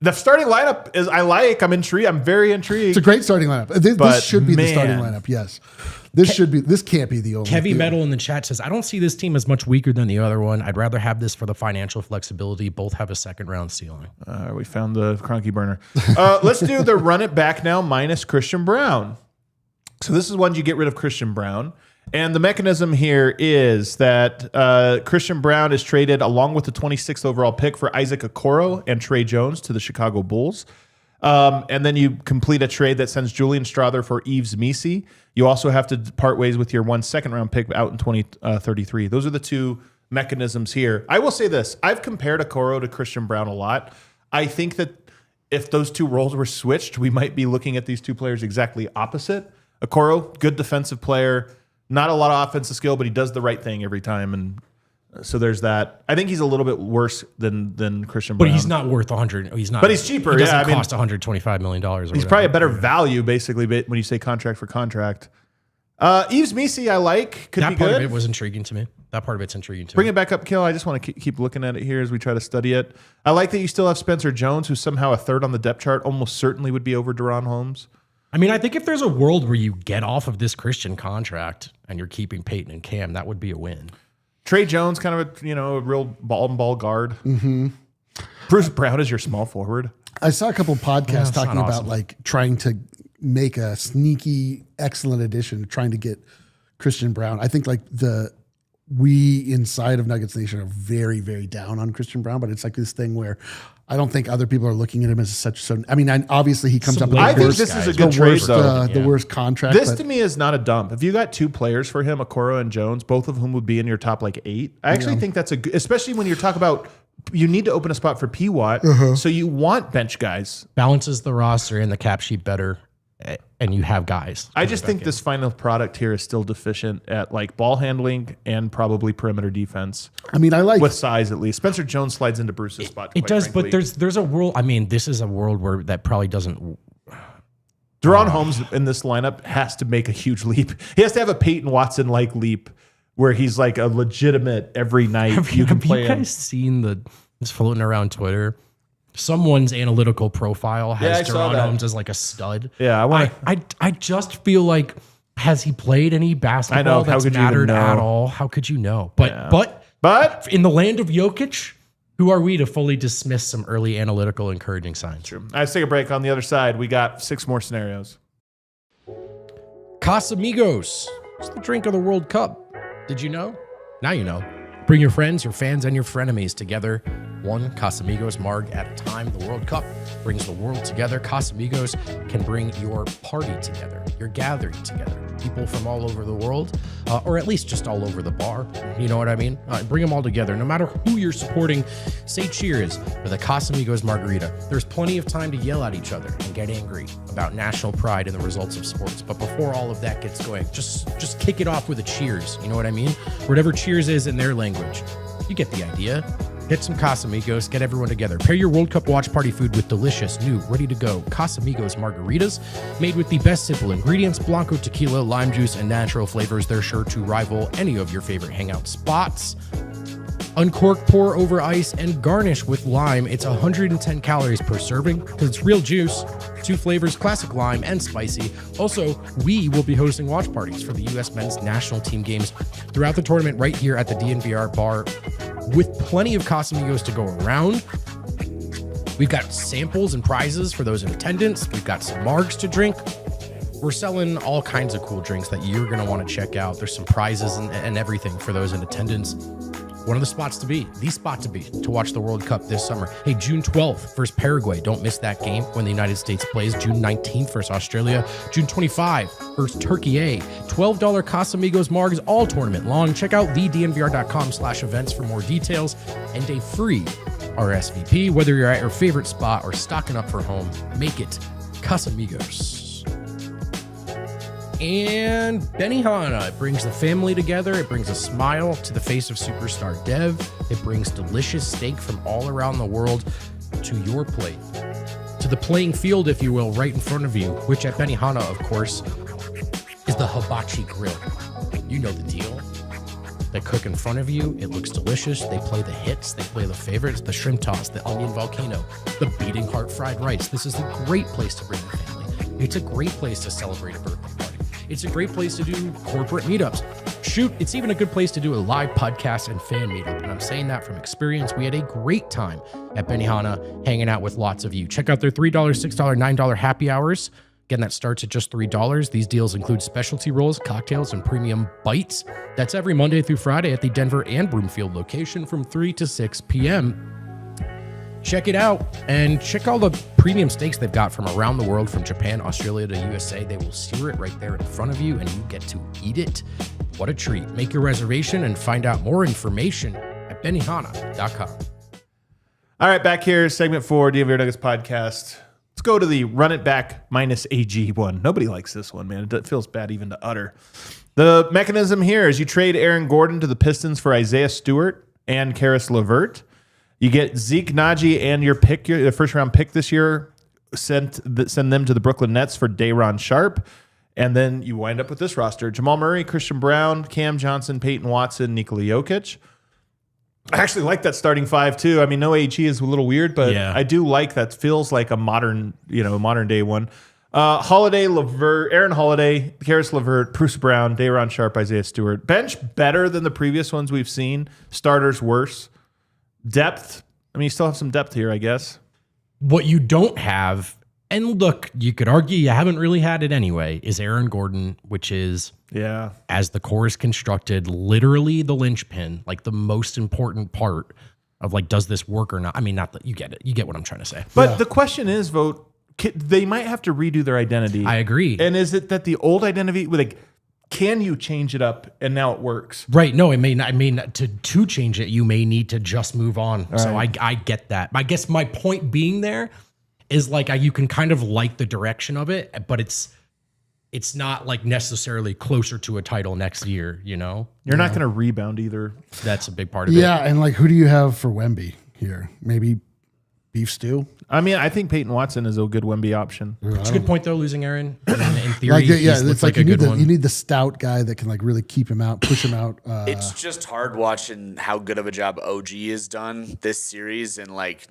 The starting lineup is I'm intrigued. I'm very intrigued. It's a great starting lineup. This should be the starting lineup. Yes. This can't be the only. Heavy Metal in the chat says, I don't see this team as much weaker than the other one. I'd rather have this for the financial flexibility. Both have a second round ceiling. We found the Cronky burner. Let's do the run it back now minus Christian Braun. So this is one you get rid of Christian Braun. And the mechanism here is that Christian Braun is traded along with the 26th overall pick for Isaac Okoro and Trey Jones to the Chicago Bulls. And then you complete a trade that sends Julian Strawther for Yves Missi. You also have to part ways with your 1 second-round pick out in 2033. Those are the two mechanisms here. I will say this. I've compared Okoro to Christian Braun a lot. I think that if those two roles were switched, we might be looking at these two players exactly opposite. Okoro, good defensive player, not a lot of offensive skill, but he does the right thing every time, and so there's that. I think he's a little bit worse than Christian Braun. But he's not worth 100. He's not. But he's cheaper. He doesn't cost $125 million. He's probably a better value, basically, when you say contract for contract. Yves Missi, I like. Could be good. That part of it was intriguing to me. That part of it's intriguing to me. Bring it back up, Kill. I just want to keep looking at it here as we try to study it. I like that you still have Spencer Jones, who's somehow a third on the depth chart, almost certainly would be over Deron Holmes. I mean, I think if there's a world where you get off of this Christian contract and you're keeping Peyton and Cam, that would be a win. Trey Jones, kind of a real ball guard. Mm-hmm. Bruce Brown is your small forward. I saw a couple podcasts talking about like trying to make a sneaky, excellent addition, trying to get Christian Braun. I think like we inside of Nuggets Nation are very, very down on Christian Braun, but it's like this thing where I don't think other people are looking at him as such. I mean, obviously he comes up with I think this is a good trade, though. The worst contract. This to me is not a dump. If you got 2 players for him, Okoro and Jones, both of whom would be in your top like 8, I actually think that's a good, especially when you're talking about you need to open a spot for PWat, so you want bench guys. Balances the roster and the cap sheet better, and you have guys. I just think this final product here is still deficient at like ball handling and probably perimeter defense. I mean, I like with size at least. Spencer Jones slides into Bruce's spot. It does, frankly. but there's a world. I mean, this is a world where that probably doesn't. Deron Holmes in this lineup has to make a huge leap. He has to have a Peyton Watson like leap where he's like a legitimate every night Have you guys seen it's floating around Twitter? Someone's analytical profile has Deron Holmes as like a stud. Yeah, I just feel like, has he played any basketball that's mattered at all? How could you know? But in the land of Jokic, who are we to fully dismiss some early analytical encouraging signs? True. Let's take a break. On the other side, we got 6 more scenarios. Casamigos. It's the drink of the World Cup. Did you know? Now you know. Bring your friends, your fans, and your frenemies together. One Casamigos marg at a time. The World Cup brings the world together. Casamigos can bring your party together, your gathering together. People from all over the world, or at least just all over the bar. You know what I mean? Bring them all together. No matter who you're supporting, say cheers for the Casamigos margarita. There's plenty of time to yell at each other and get angry about national pride and the results of sports. But before all of that gets going, just kick it off with a cheers. You know what I mean? Whatever cheers is in their language. You get the idea. Get some Casamigos, get everyone together. Pair your World Cup watch party food with delicious, new, ready-to-go Casamigos margaritas made with the best simple ingredients, Blanco tequila, lime juice, and natural flavors. They're sure to rival any of your favorite hangout spots. Uncork, pour over ice, and garnish with lime. It's 110 calories per serving because it's real juice. 2 flavors, classic lime and spicy. Also, we will be hosting watch parties for the U.S. men's national team games throughout the tournament right here at the DNVR bar with plenty of Casamigos to go around. We've got samples and prizes for those in attendance. We've got some margs to drink. We're selling all kinds of cool drinks that you're going to want to check out. There's some prizes and everything for those in attendance. One of the spots to be, to watch the World Cup this summer. Hey, June 12th versus Paraguay. Don't miss that game when the United States plays. June 19th versus Australia. June 25 versus Turkey. $12 Casamigos margs all tournament long. Check out thednvr.com/events for more details and a free RSVP. Whether you're at your favorite spot or stocking up for home, make it Casamigos. And Benihana, it brings the family together. It brings a smile to the face of superstar Dev. It brings delicious steak from all around the world to your plate. To the playing field, if you will, right in front of you, which at Benihana, of course, is the hibachi grill. You know the deal. They cook in front of you. It looks delicious. They play the hits. They play the favorites, the shrimp toss, the onion volcano, the beating heart fried rice. This is a great place to bring your family. It's a great place to celebrate a birthday party. It's a great place to do corporate meetups. Shoot, it's even a good place to do a live podcast and fan meetup. And I'm saying that from experience. We had a great time at Benihana hanging out with lots of you. Check out their $3, $6, $9 happy hours. Again, that starts at just $3. These deals include specialty rolls, cocktails, and premium bites. That's every Monday through Friday at the Denver and Broomfield location from 3 to 6 p.m. Check it out and check all the premium steaks they've got from around the world, from Japan, Australia to USA. They will sear it right there in front of you and you get to eat it. What a treat. Make your reservation and find out more information at benihana.com. All right, back here, segment 4, DNVR Nuggets podcast. Let's go to the run it back minus AG one. Nobody likes this one, man. It feels bad even to utter. The mechanism here is you trade Aaron Gordon to the Pistons for Isaiah Stewart and Karis LeVert. You get Zeke Naji and your pick, your first round pick this year, send them to the Brooklyn Nets for Day'Ron Sharpe. And then you wind up with this roster: Jamal Murray, Christian Braun, Cam Johnson, Peyton Watson, Nikola Jokic. I actually like that starting 5 too. I mean, no AG is a little weird, but yeah. I do like that. Feels like a modern day one. Holiday, LeVert, Aaron Holiday, Karis LeVert, Bruce Brown, Day'Ron Sharpe, Isaiah Stewart. Bench better than the previous ones we've seen. Starters worse. Depth. I mean, you still have some depth here, I guess. What you don't have, and look, you could argue you haven't really had it anyway, is Aaron Gordon, which is, as the core is constructed, literally the linchpin, like the most important part of like, does this work or not? I mean, not that you get it. You get what I'm trying to say. But the question is, they might have to redo their identity. I agree. And is it that the old identity, like, can you change it up and now it works? Right. No, it may not. I mean, to change it, you may need to just move on. All so right. I get that. I guess my point being there is like you can kind of like the direction of it, but it's not like necessarily closer to a title next year. You know, you're not going to rebound either. That's a big part of it. Yeah, and like, who do you have for Wemby here? Maybe beef stew. I mean, I think Peyton Watson is a good Wemby option. It's a good point, though, losing Aaron. In theory, it's like you need the stout guy that can like really keep him out, push him out. It's just hard watching how good of a job OG has done this series, and like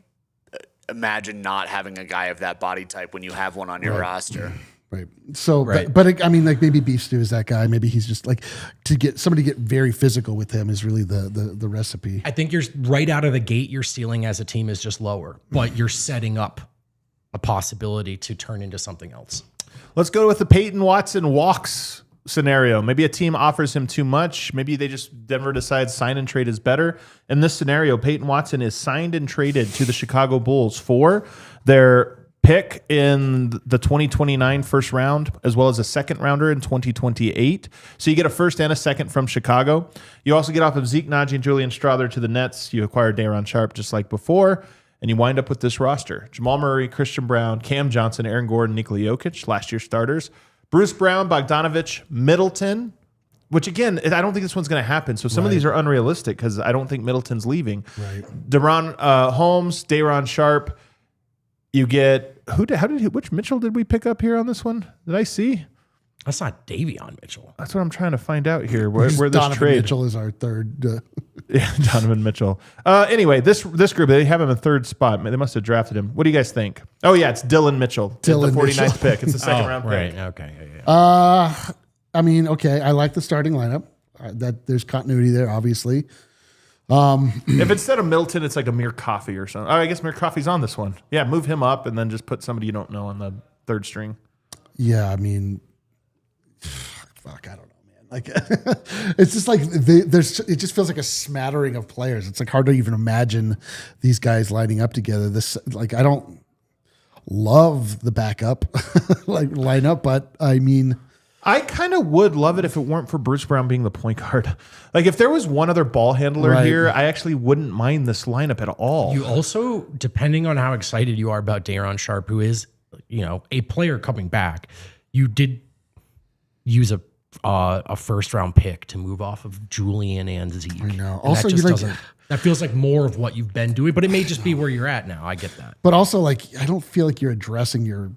imagine not having a guy of that body type when you have one on your roster. Right. So, but I mean, like maybe beef stew is that guy. Maybe he's just like to get somebody to get very physical with him is really the recipe. I think you're right out of the gate. Your ceiling as a team is just lower, but you're setting up a possibility to turn into something else. Let's go with the Peyton Watson walks scenario. Maybe a team offers him too much. Maybe Denver decides sign and trade is better. In this scenario, Peyton Watson is signed and traded to the Chicago Bulls for their pick in the 2029 first round, as well as a second rounder in 2028. So you get a first and a second from Chicago. You also get off of Zeke Naji and Julian Strawther to the Nets. You acquire Day'Ron Sharpe just like before, and you wind up with this roster. Jamal Murray, Christian Braun, Cam Johnson, Aaron Gordon, Nikola Jokic, last year's starters. Bruce Brown, Bogdanovich, Middleton, which again, I don't think this one's going to happen. So some of these are unrealistic because I don't think Middleton's leaving. Right. DeRon Holmes, Day'Ron Sharpe. You get which Mitchell did we pick up here on this one? Did I see? That's not Davion Mitchell. That's what I'm trying to find out here. Where this Donovan trade? Mitchell is our third. Yeah, Donovan Mitchell. Anyway, this group, they have him in third spot. They must have drafted him. What do you guys think? Oh yeah, it's Dylan Mitchell. The 49th pick. It's the second round pick. Right. Okay. Yeah. I mean, okay, I like the starting lineup. That there's continuity there, obviously. If instead of Middleton, it's like Amir Coffey or something. Oh, I guess Amir Coffey's on this one. Yeah, move him up and then just put somebody you don't know on the third string. Yeah, I mean, fuck, I don't know, man. Like, it's just like it just feels like a smattering of players. It's like hard to even imagine these guys lining up together. I don't love the backup like lineup, but I mean, I kind of would love it if it weren't for Bruce Brown being the point guard. Like if there was one other ball handler here, I actually wouldn't mind this lineup at all. You also, depending on how excited you are about Day'Ron Sharpe, who is, a player coming back, you did use a first round pick to move off of Julian and Zeke. I know. And also, that feels like more of what you've been doing, but it may just be where you're at now. I get that. But also, like, I don't feel like you're addressing your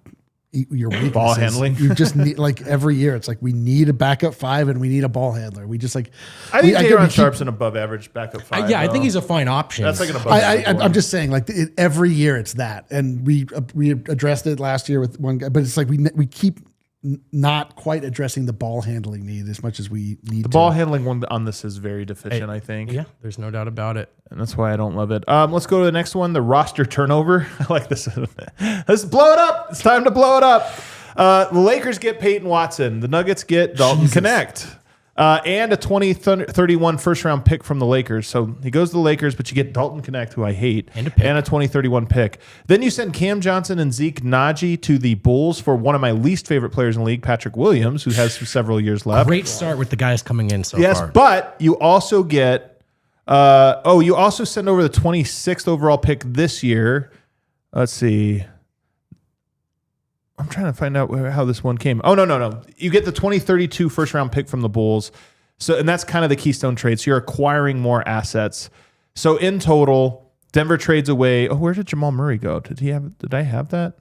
weaknesses. Ball handling. You just need, like, every year it's like we need a backup five and we need a ball handler. We just like I think Day'Ron Sharpe's an above average backup five. I think he's a fine option. That's like an above average one. I'm just saying, like, every year it's that, and we addressed it last year with one guy, but it's like we keep not quite addressing the ball handling need as much as we need. The ball handling one on this is very deficient, I think. Yeah, there's no doubt about it. And that's why I don't love it. Let's go to the next one, the roster turnover. I like this. Let's blow it up. It's time to blow it up. The Lakers get Peyton Watson. The Nuggets get Dalton Connect. And a 2031 first-round pick from the Lakers. So he goes to the Lakers, but you get Dalton Connect, who I hate, and a 2031 pick. Then you send Cam Johnson and Zeke Naji to the Bulls for one of my least favorite players in the league, Patrick Williams, who has several years left. Great start with the guys coming in so far. Yes, but you also get you also send over the 26th overall pick this year. Let's see. I'm trying to find out how this one came. Oh, no. You get the 2032 first round pick from the Bulls. And that's kind of the keystone trade. So you're acquiring more assets. So in total, Denver trades away. Oh, where did Jamal Murray go? Did I have that?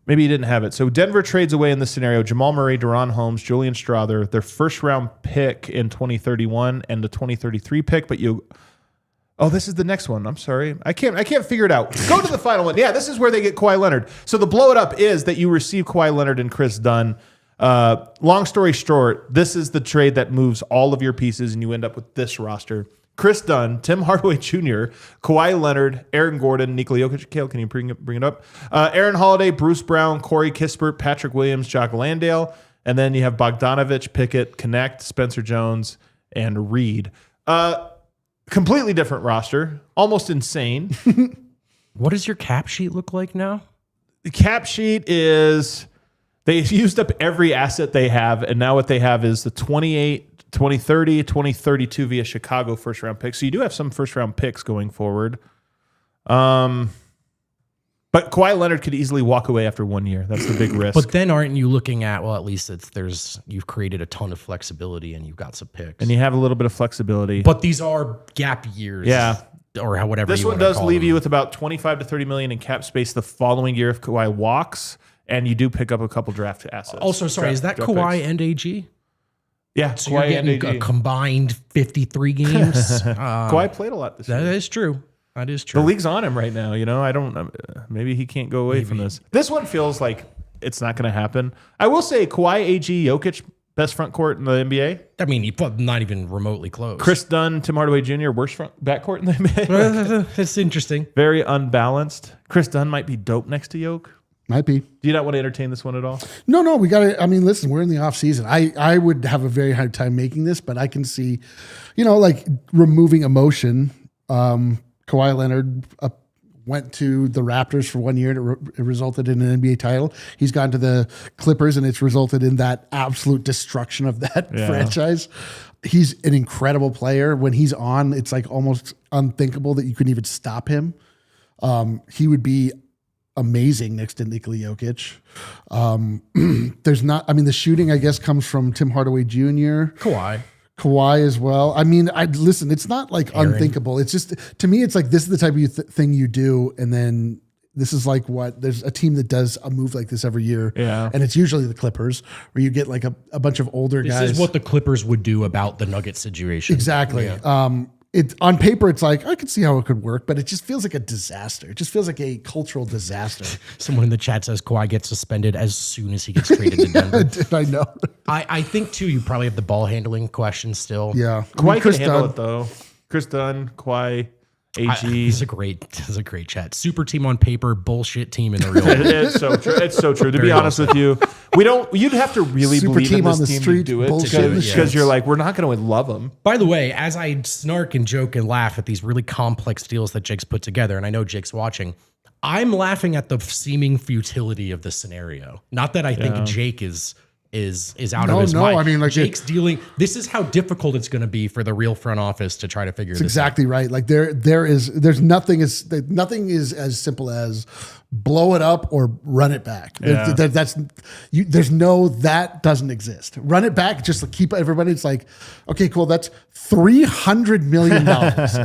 Maybe he didn't have it. So Denver trades away in this scenario Jamal Murray, DeRon Holmes, Julian Strawther, their first round pick in 2031 and the 2033 pick, but you Oh, this is the next one. I'm sorry. I can't figure it out. Go to the final one. Yeah, this is where they get Kawhi Leonard. So the blow it up is that you receive Kawhi Leonard and Chris Dunn. Long story short, this is the trade that moves all of your pieces and you end up with this roster. Chris Dunn, Tim Hardaway Jr., Kawhi Leonard, Aaron Gordon, Nikola Jokic. Kale, can you bring it up? Aaron Holiday, Bruce Brown, Corey Kispert, Patrick Williams, Jock Landale. And then you have Bogdanovich, Pickett, Connect, Spencer Jones, and Reed. Completely different roster. Almost insane. What does your cap sheet look like now? The cap sheet is they've used up every asset they have, and now what they have is the 28, 2030, 2032 via Chicago first-round picks. So you do have some first-round picks going forward. But Kawhi Leonard could easily walk away after 1 year. That's the big risk. But then aren't you looking at, well, at least you've created a ton of flexibility and you've got some picks. And you have a little bit of flexibility. But these are gap years. Yeah. Or whatever this you one want to does call leave them. you with about 25 to 30 million in cap space the following year if Kawhi walks, and you do pick up a couple draft assets. Also, sorry, is that Draft Kawhi picks. and AG? Yeah, So you're getting a combined 53 games. Kawhi played a lot this year. That is true. That is true. The league's on him right now. You know, I don't. Maybe he can't go away from this. This one feels like it's not going to happen. I will say, Kawhi, AG, Jokic, best front court in the NBA. I mean, not even remotely close. Chris Dunn, Tim Hardaway Jr., worst front backcourt in the NBA. It's interesting. Very unbalanced. Chris Dunn might be dope next to Jokic. Might be. Do you not want to entertain this one at all? No, we got to. I mean, listen, we're in the off season. I would have a very hard time making this, but I can see, like removing emotion. Kawhi Leonard went to the Raptors for 1 year and it resulted in an NBA title. He's gone to the Clippers and it's resulted in that absolute destruction of that franchise. He's an incredible player. When he's on, it's like almost unthinkable that you couldn't even stop him. He would be amazing next to Nikola Jokic. The shooting, I guess, comes from Tim Hardaway Jr. Kawhi as well. I mean, listen, it's not like unthinkable. It's just, to me, it's like, this is the type of thing you do. And then this is like there's a team that does a move like this every year. Yeah. And it's usually the Clippers where you get like a bunch of older guys. This is what the Clippers would do about the Nuggets situation. Exactly. Yeah. On paper, it's like, I could see how it could work, but it just feels like a disaster. It just feels like a cultural disaster. Someone in the chat says Kawhi gets suspended as soon as he gets traded to Denver. I know. I think, too, you probably have the ball handling question still. Yeah. Kawhi can handle it, though. Chris Dunn, Kawhi, AG. This is a great chat. Super team on paper, bullshit team in the real world. It's so true. It's so true. To be honest with you, you'd have to really Super believe in team this on the team street, to do it bullshit because you're like, we're not going to love them. By the way, as I snark and joke and laugh at these really complex deals that Jake's put together, and I know Jake's watching, I'm laughing at the seeming futility of the scenario. Not that I think Jake is out of his mind. I mean, like, Jake's dealing. This is how difficult it's going to be for the real front office to try to figure this out. Exactly right. Like there's nothing is as simple as blow it up or run it back. Yeah. That doesn't exist. Run it back, just keep everybody. It's like, okay, cool. That's $300 million.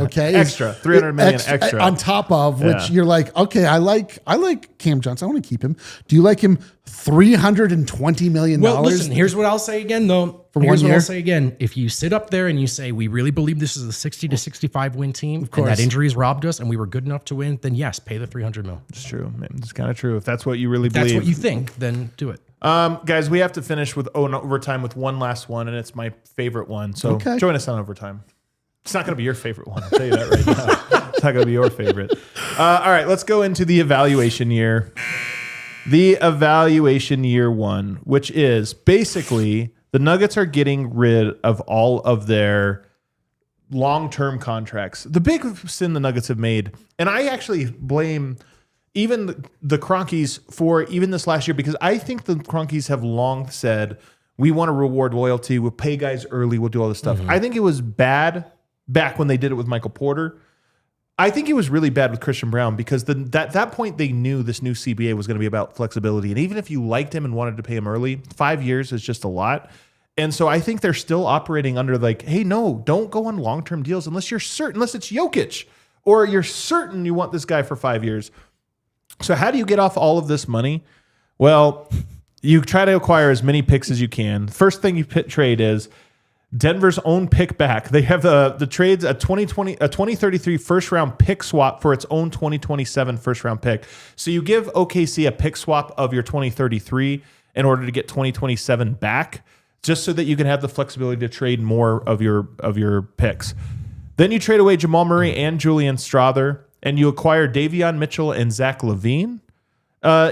Okay. Extra, $300 million extra. On top of which you're like, okay, I like Cam Johnson. I want to keep him. Do you like him $320 million? Well, listen, here's what I'll say again, though. For Here's 1 what year? I'll say again. If you sit up there and you say, we really believe this is a 60 to 65 win team, and that injuries robbed us and we were good enough to win, then yes, pay the $300 million. It's true, man. It's kind of true. If that's what you really That's believe. what you think, then do it. Guys, we have to finish with overtime with one last one, and it's my favorite one. So join us on overtime. It's not going to be your favorite one. I'll tell you that right now. It's not going to be your favorite. All right, let's go into the evaluation year. The evaluation year one, which is basically the Nuggets are getting rid of all of their long-term contracts. The big sin the Nuggets have made, and I actually blame even the Cronkies for even this last year, because I think the Cronkies have long said, we want to reward loyalty. We'll pay guys early. We'll do all this stuff. I think it was bad back when they did it with Michael Porter. I think it was really bad with Christian Braun because that point they knew this new CBA was going to be about flexibility. And even if you liked him and wanted to pay him early, 5 years is just a lot. And so I think they're still operating under like, hey, no, don't go on long-term deals unless you're certain, unless it's Jokic or you're certain you want this guy for 5 years. So how do you get off all of this money? Well, you try to acquire as many picks as you can. First thing you trade is Denver's own pick back. They have the trades a 2033 first round pick swap for its own 2027 first round pick. So you give OKC a pick swap of your 2033 in order to get 2027 back, just so that you can have the flexibility to trade more of your picks. Then you trade away Jamal Murray and Julian Strother, and you acquire Davion Mitchell and Zach LaVine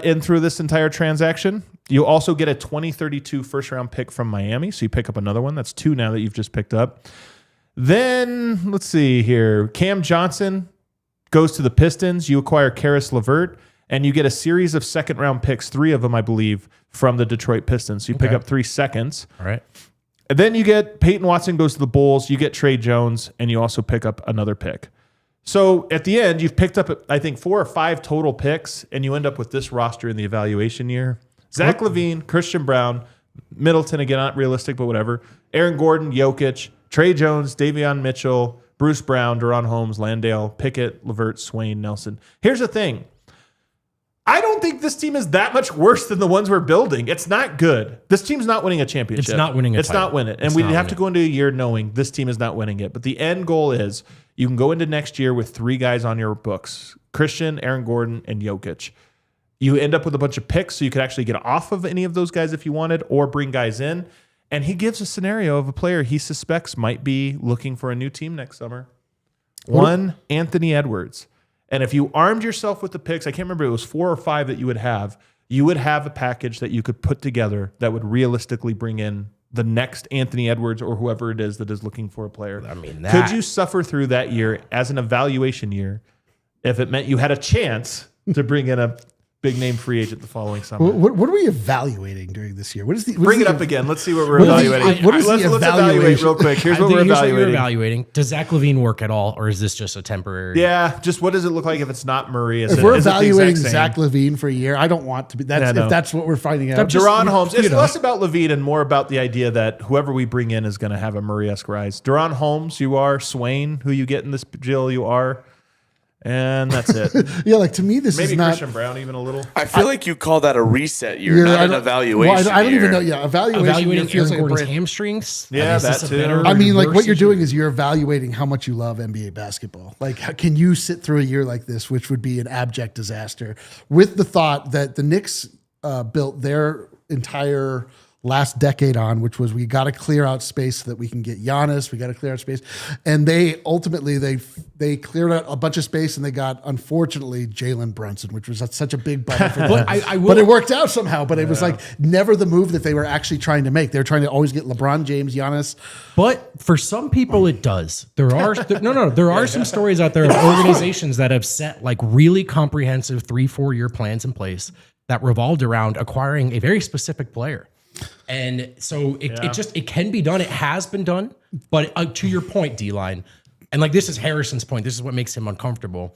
in through this entire transaction. You also get a 2032 first round pick from Miami. So you pick up another one. That's 2 now that you've just picked up. Then let's see here. Cam Johnson goes to the Pistons. You acquire Karis LeVert, and you get a series of second round picks, 3 of them, I believe, from the Detroit Pistons. So you pick up 3 seconds. All right. And then you get Peyton Watson goes to the Bulls. You get Trey Jones, and you also pick up another pick. So at the end, you've picked up, I think, 4 or 5 total picks, and you end up with this roster in the evaluation year. Zach LaVine, Christian Braun, Middleton, again, not realistic, but whatever. Aaron Gordon, Jokic, Trey Jones, Davion Mitchell, Bruce Brown, Deron Holmes, Landale, Pickett, LeVert, Swain, Nelson. Here's the thing. I don't think this team is that much worse than the ones we're building. It's not good. This team's not winning a championship. It's not winning a It's title. not winning it. And we have to go into a year knowing this team is not winning it. But the end goal is you can go into next year with 3 guys on your books. Christian, Aaron Gordon, and Jokic. You end up with a bunch of picks, so you could actually get off of any of those guys if you wanted, or bring guys in. And he gives a scenario of a player he suspects might be looking for a new team next summer. One, Anthony Edwards. And if you armed yourself with the picks, I can't remember, it was 4 or 5 that you would have a package that you could put together that would realistically bring in the next Anthony Edwards or whoever it is that is looking for a player. I mean, could you suffer through that year as an evaluation year if it meant you had a chance to bring in a big name free agent the following summer? What are we evaluating during this year? What is the Bring it up again. Let's see what we're evaluating. Let's evaluate real quick. Here's what we're Here's what you're evaluating. evaluating. Does Zach LaVine work at all, or is this just a temporary? Yeah, just what does it look like if it's not Murray? If we're evaluating Zach LaVine for a year, I don't want to be. If that's what we're finding out. Deron Holmes. It's less about LaVine and more about the idea that whoever we bring in is going to have a Murray-esque rise. Deron Holmes, you are. Swain, who you get in this deal, you are. And that's it. Yeah, like to me, this Maybe is not. Christian Braun even a little. I feel like you call that a reset year, not an evaluation Well, I don't even know. year. Yeah, evaluating Evaluating feels Aaron like a Gordon's brand- hamstrings. Yeah, Is this that a too. better I mean, like or what you're worse doing is you're evaluating how much you love NBA basketball. Like, can you sit through a year like this, which would be an abject disaster, with the thought that the Knicks built their entire last decade on, which was we got to clear out space so that we can get Giannis. We got to clear out space, and they ultimately they cleared out a bunch of space, and they got, unfortunately, Jalen Brunson, which was such a big bummer for them. But it worked out somehow. But it was like never the move that they were actually trying to make. They were trying to always get LeBron James, Giannis. But for some people, it does. There are some stories out there of organizations that have set like really comprehensive 3-4 year plans in place that revolved around acquiring a very specific player. And so it can be done. It has been done. But to your point, D-Line, and like this is Harrison's point, this is what makes him uncomfortable.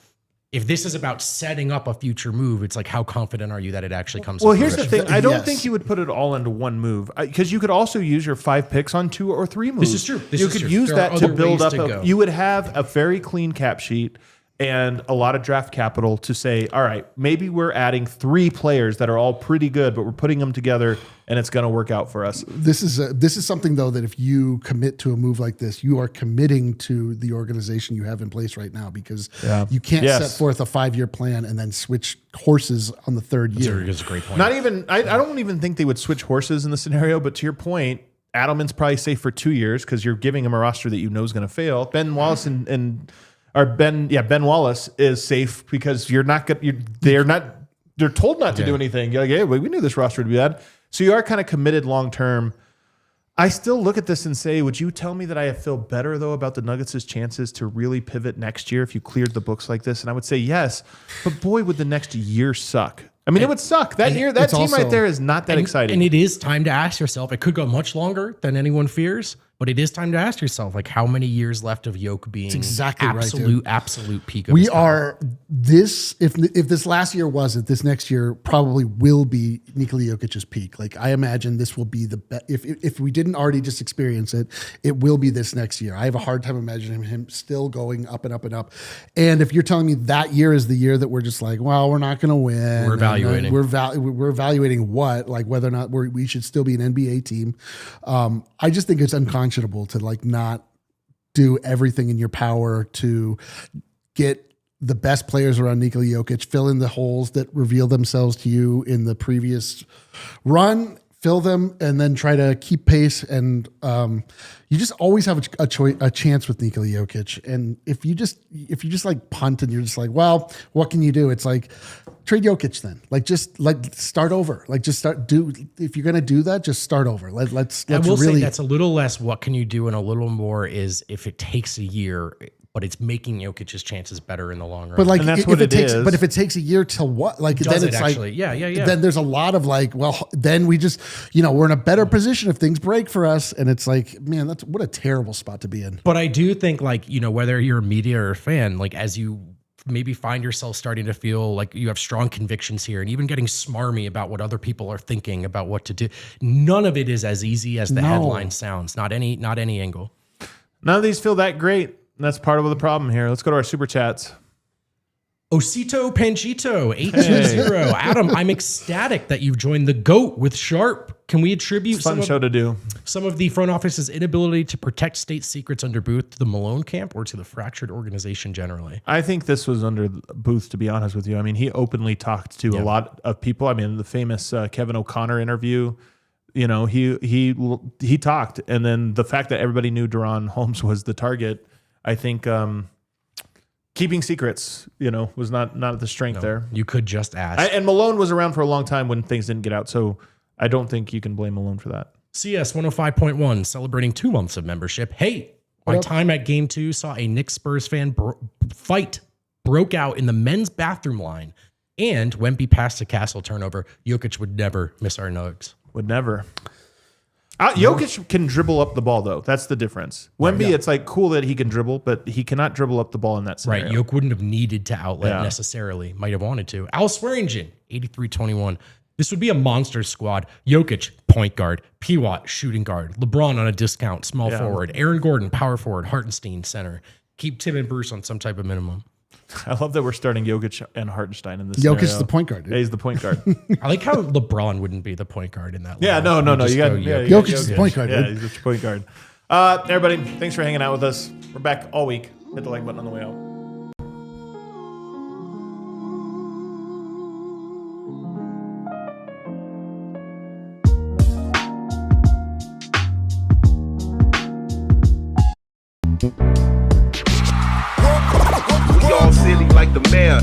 If this is about setting up a future move, it's like, how confident are you that it actually comes? Well, to here's the fruition? thing. I don't think you would put it all into one move, because you could also use your 5 picks on 2 or 3 moves. This is true. You could use that to build up. You would have a very clean cap sheet and a lot of draft capital to say, all right, maybe we're adding 3 players that are all pretty good, but we're putting them together and it's going to work out for us. This is something, though, that if you commit to a move like this, you are committing to the organization you have in place right now, because you can't set forth a 5-year plan and then switch horses on the 3rd year. That's a great point. Not even, I don't even think they would switch horses in the scenario, but to your point, Adelman's probably safe for 2 years because you're giving him a roster that you know is going to fail. Ben Wallace Ben Wallace is safe because they're told not to do anything. You're like, hey, we knew this roster would be bad. So you are kind of committed long term. I still look at this and say, would you tell me that I feel better though about the Nuggets' chances to really pivot next year if you cleared the books like this? And I would say yes, but boy, would the next year suck. I mean, it would suck. That year, that team right there is not that exciting. And it is time to ask yourself, it could go much longer than anyone fears, but it is time to ask yourself, like, how many years left of Jokic being exactly absolute peak of we his are this if this last year wasn't, this next year probably will be Nikola Jokic's peak. Like, I imagine this will be the best. If we didn't already just experience it, it will be this next year. I have a hard time imagining him still going up and up and up. And if you're telling me that year is the year that we're just like, well, we're not going to win. We're evaluating. We're evaluating what, like whether or not we should still be an NBA team. I just think it's unconscionable unconscionable to like not do everything in your power to get the best players around Nikola Jokic, fill in the holes that reveal themselves to you in the previous run, fill them, and then try to keep pace. And you just always have a chance with Nikola Jokic. And if you just like punt and you're just like, well, what can you do? It's like, trade Jokic then. Like, just like start over. Like, just if you're gonna do that, just start over. Let's I will really say that's a little less what can you do, and a little more is if it takes a year, but it's making Jokic's chances better in the long run. But like, And that's if what it takes, is. But if it takes a year till what? Like, then it's actually? like, Yeah. Then there's a lot of like, well, then we just, we're in a better position if things break for us. And it's like, man, that's what a terrible spot to be in. But I do think like, whether you're a media or a fan, like as you maybe find yourself starting to feel like you have strong convictions here and even getting smarmy about what other people are thinking about what to do, none of it is as easy as the headline sounds. Not any angle. None of these feel that great. And that's part of the problem here. Let's go to our super chats. Osito Panchito 820. Adam, I'm ecstatic that you've joined the GOAT with Sharp. Can we attribute Fun show to do. some of the front office's inability to protect state secrets under Booth to the Malone camp or to the fractured organization generally? I think this was under Booth, to be honest with you. I mean, he openly talked to a lot of people. I mean, the famous Kevin O'Connor interview, he talked. And then the fact that everybody knew Deron Holmes was the target, I think keeping secrets, was not the strength there. You could just ask. And Malone was around for a long time when things didn't get out. So I don't think you can blame Malone for that. CS 105.1 celebrating 2 months of membership. Hey, my time at Game 2 saw a Knicks Spurs fan fight broke out in the men's bathroom line, and Wemby passed a Castle turnover. Jokic would never miss our nugs. Would never. Jokic can dribble up the ball, though. That's the difference. Wemby, it's like cool that he can dribble, but he cannot dribble up the ball in that scenario. Right. Jokic wouldn't have needed to outlet necessarily. Might have wanted to. Al Swearingen, 83-21. This would be a monster squad. Jokic, point guard. PWat, shooting guard. LeBron on a discount, small forward. Aaron Gordon, power forward. Hartenstein, center. Keep Tim and Bruce on some type of minimum. I love that we're starting Jokic and Hartenstein in this Jokic's scenario. the point guard, dude. Yeah, he's the point guard. I like how LeBron wouldn't be the point guard in that. Yeah, lineup. no. You got Jokic is the point guard, Yeah, dude. he's the point guard. Everybody, thanks for hanging out with us. We're back all week. Hit the like button on the way out. We all silly like the mayor.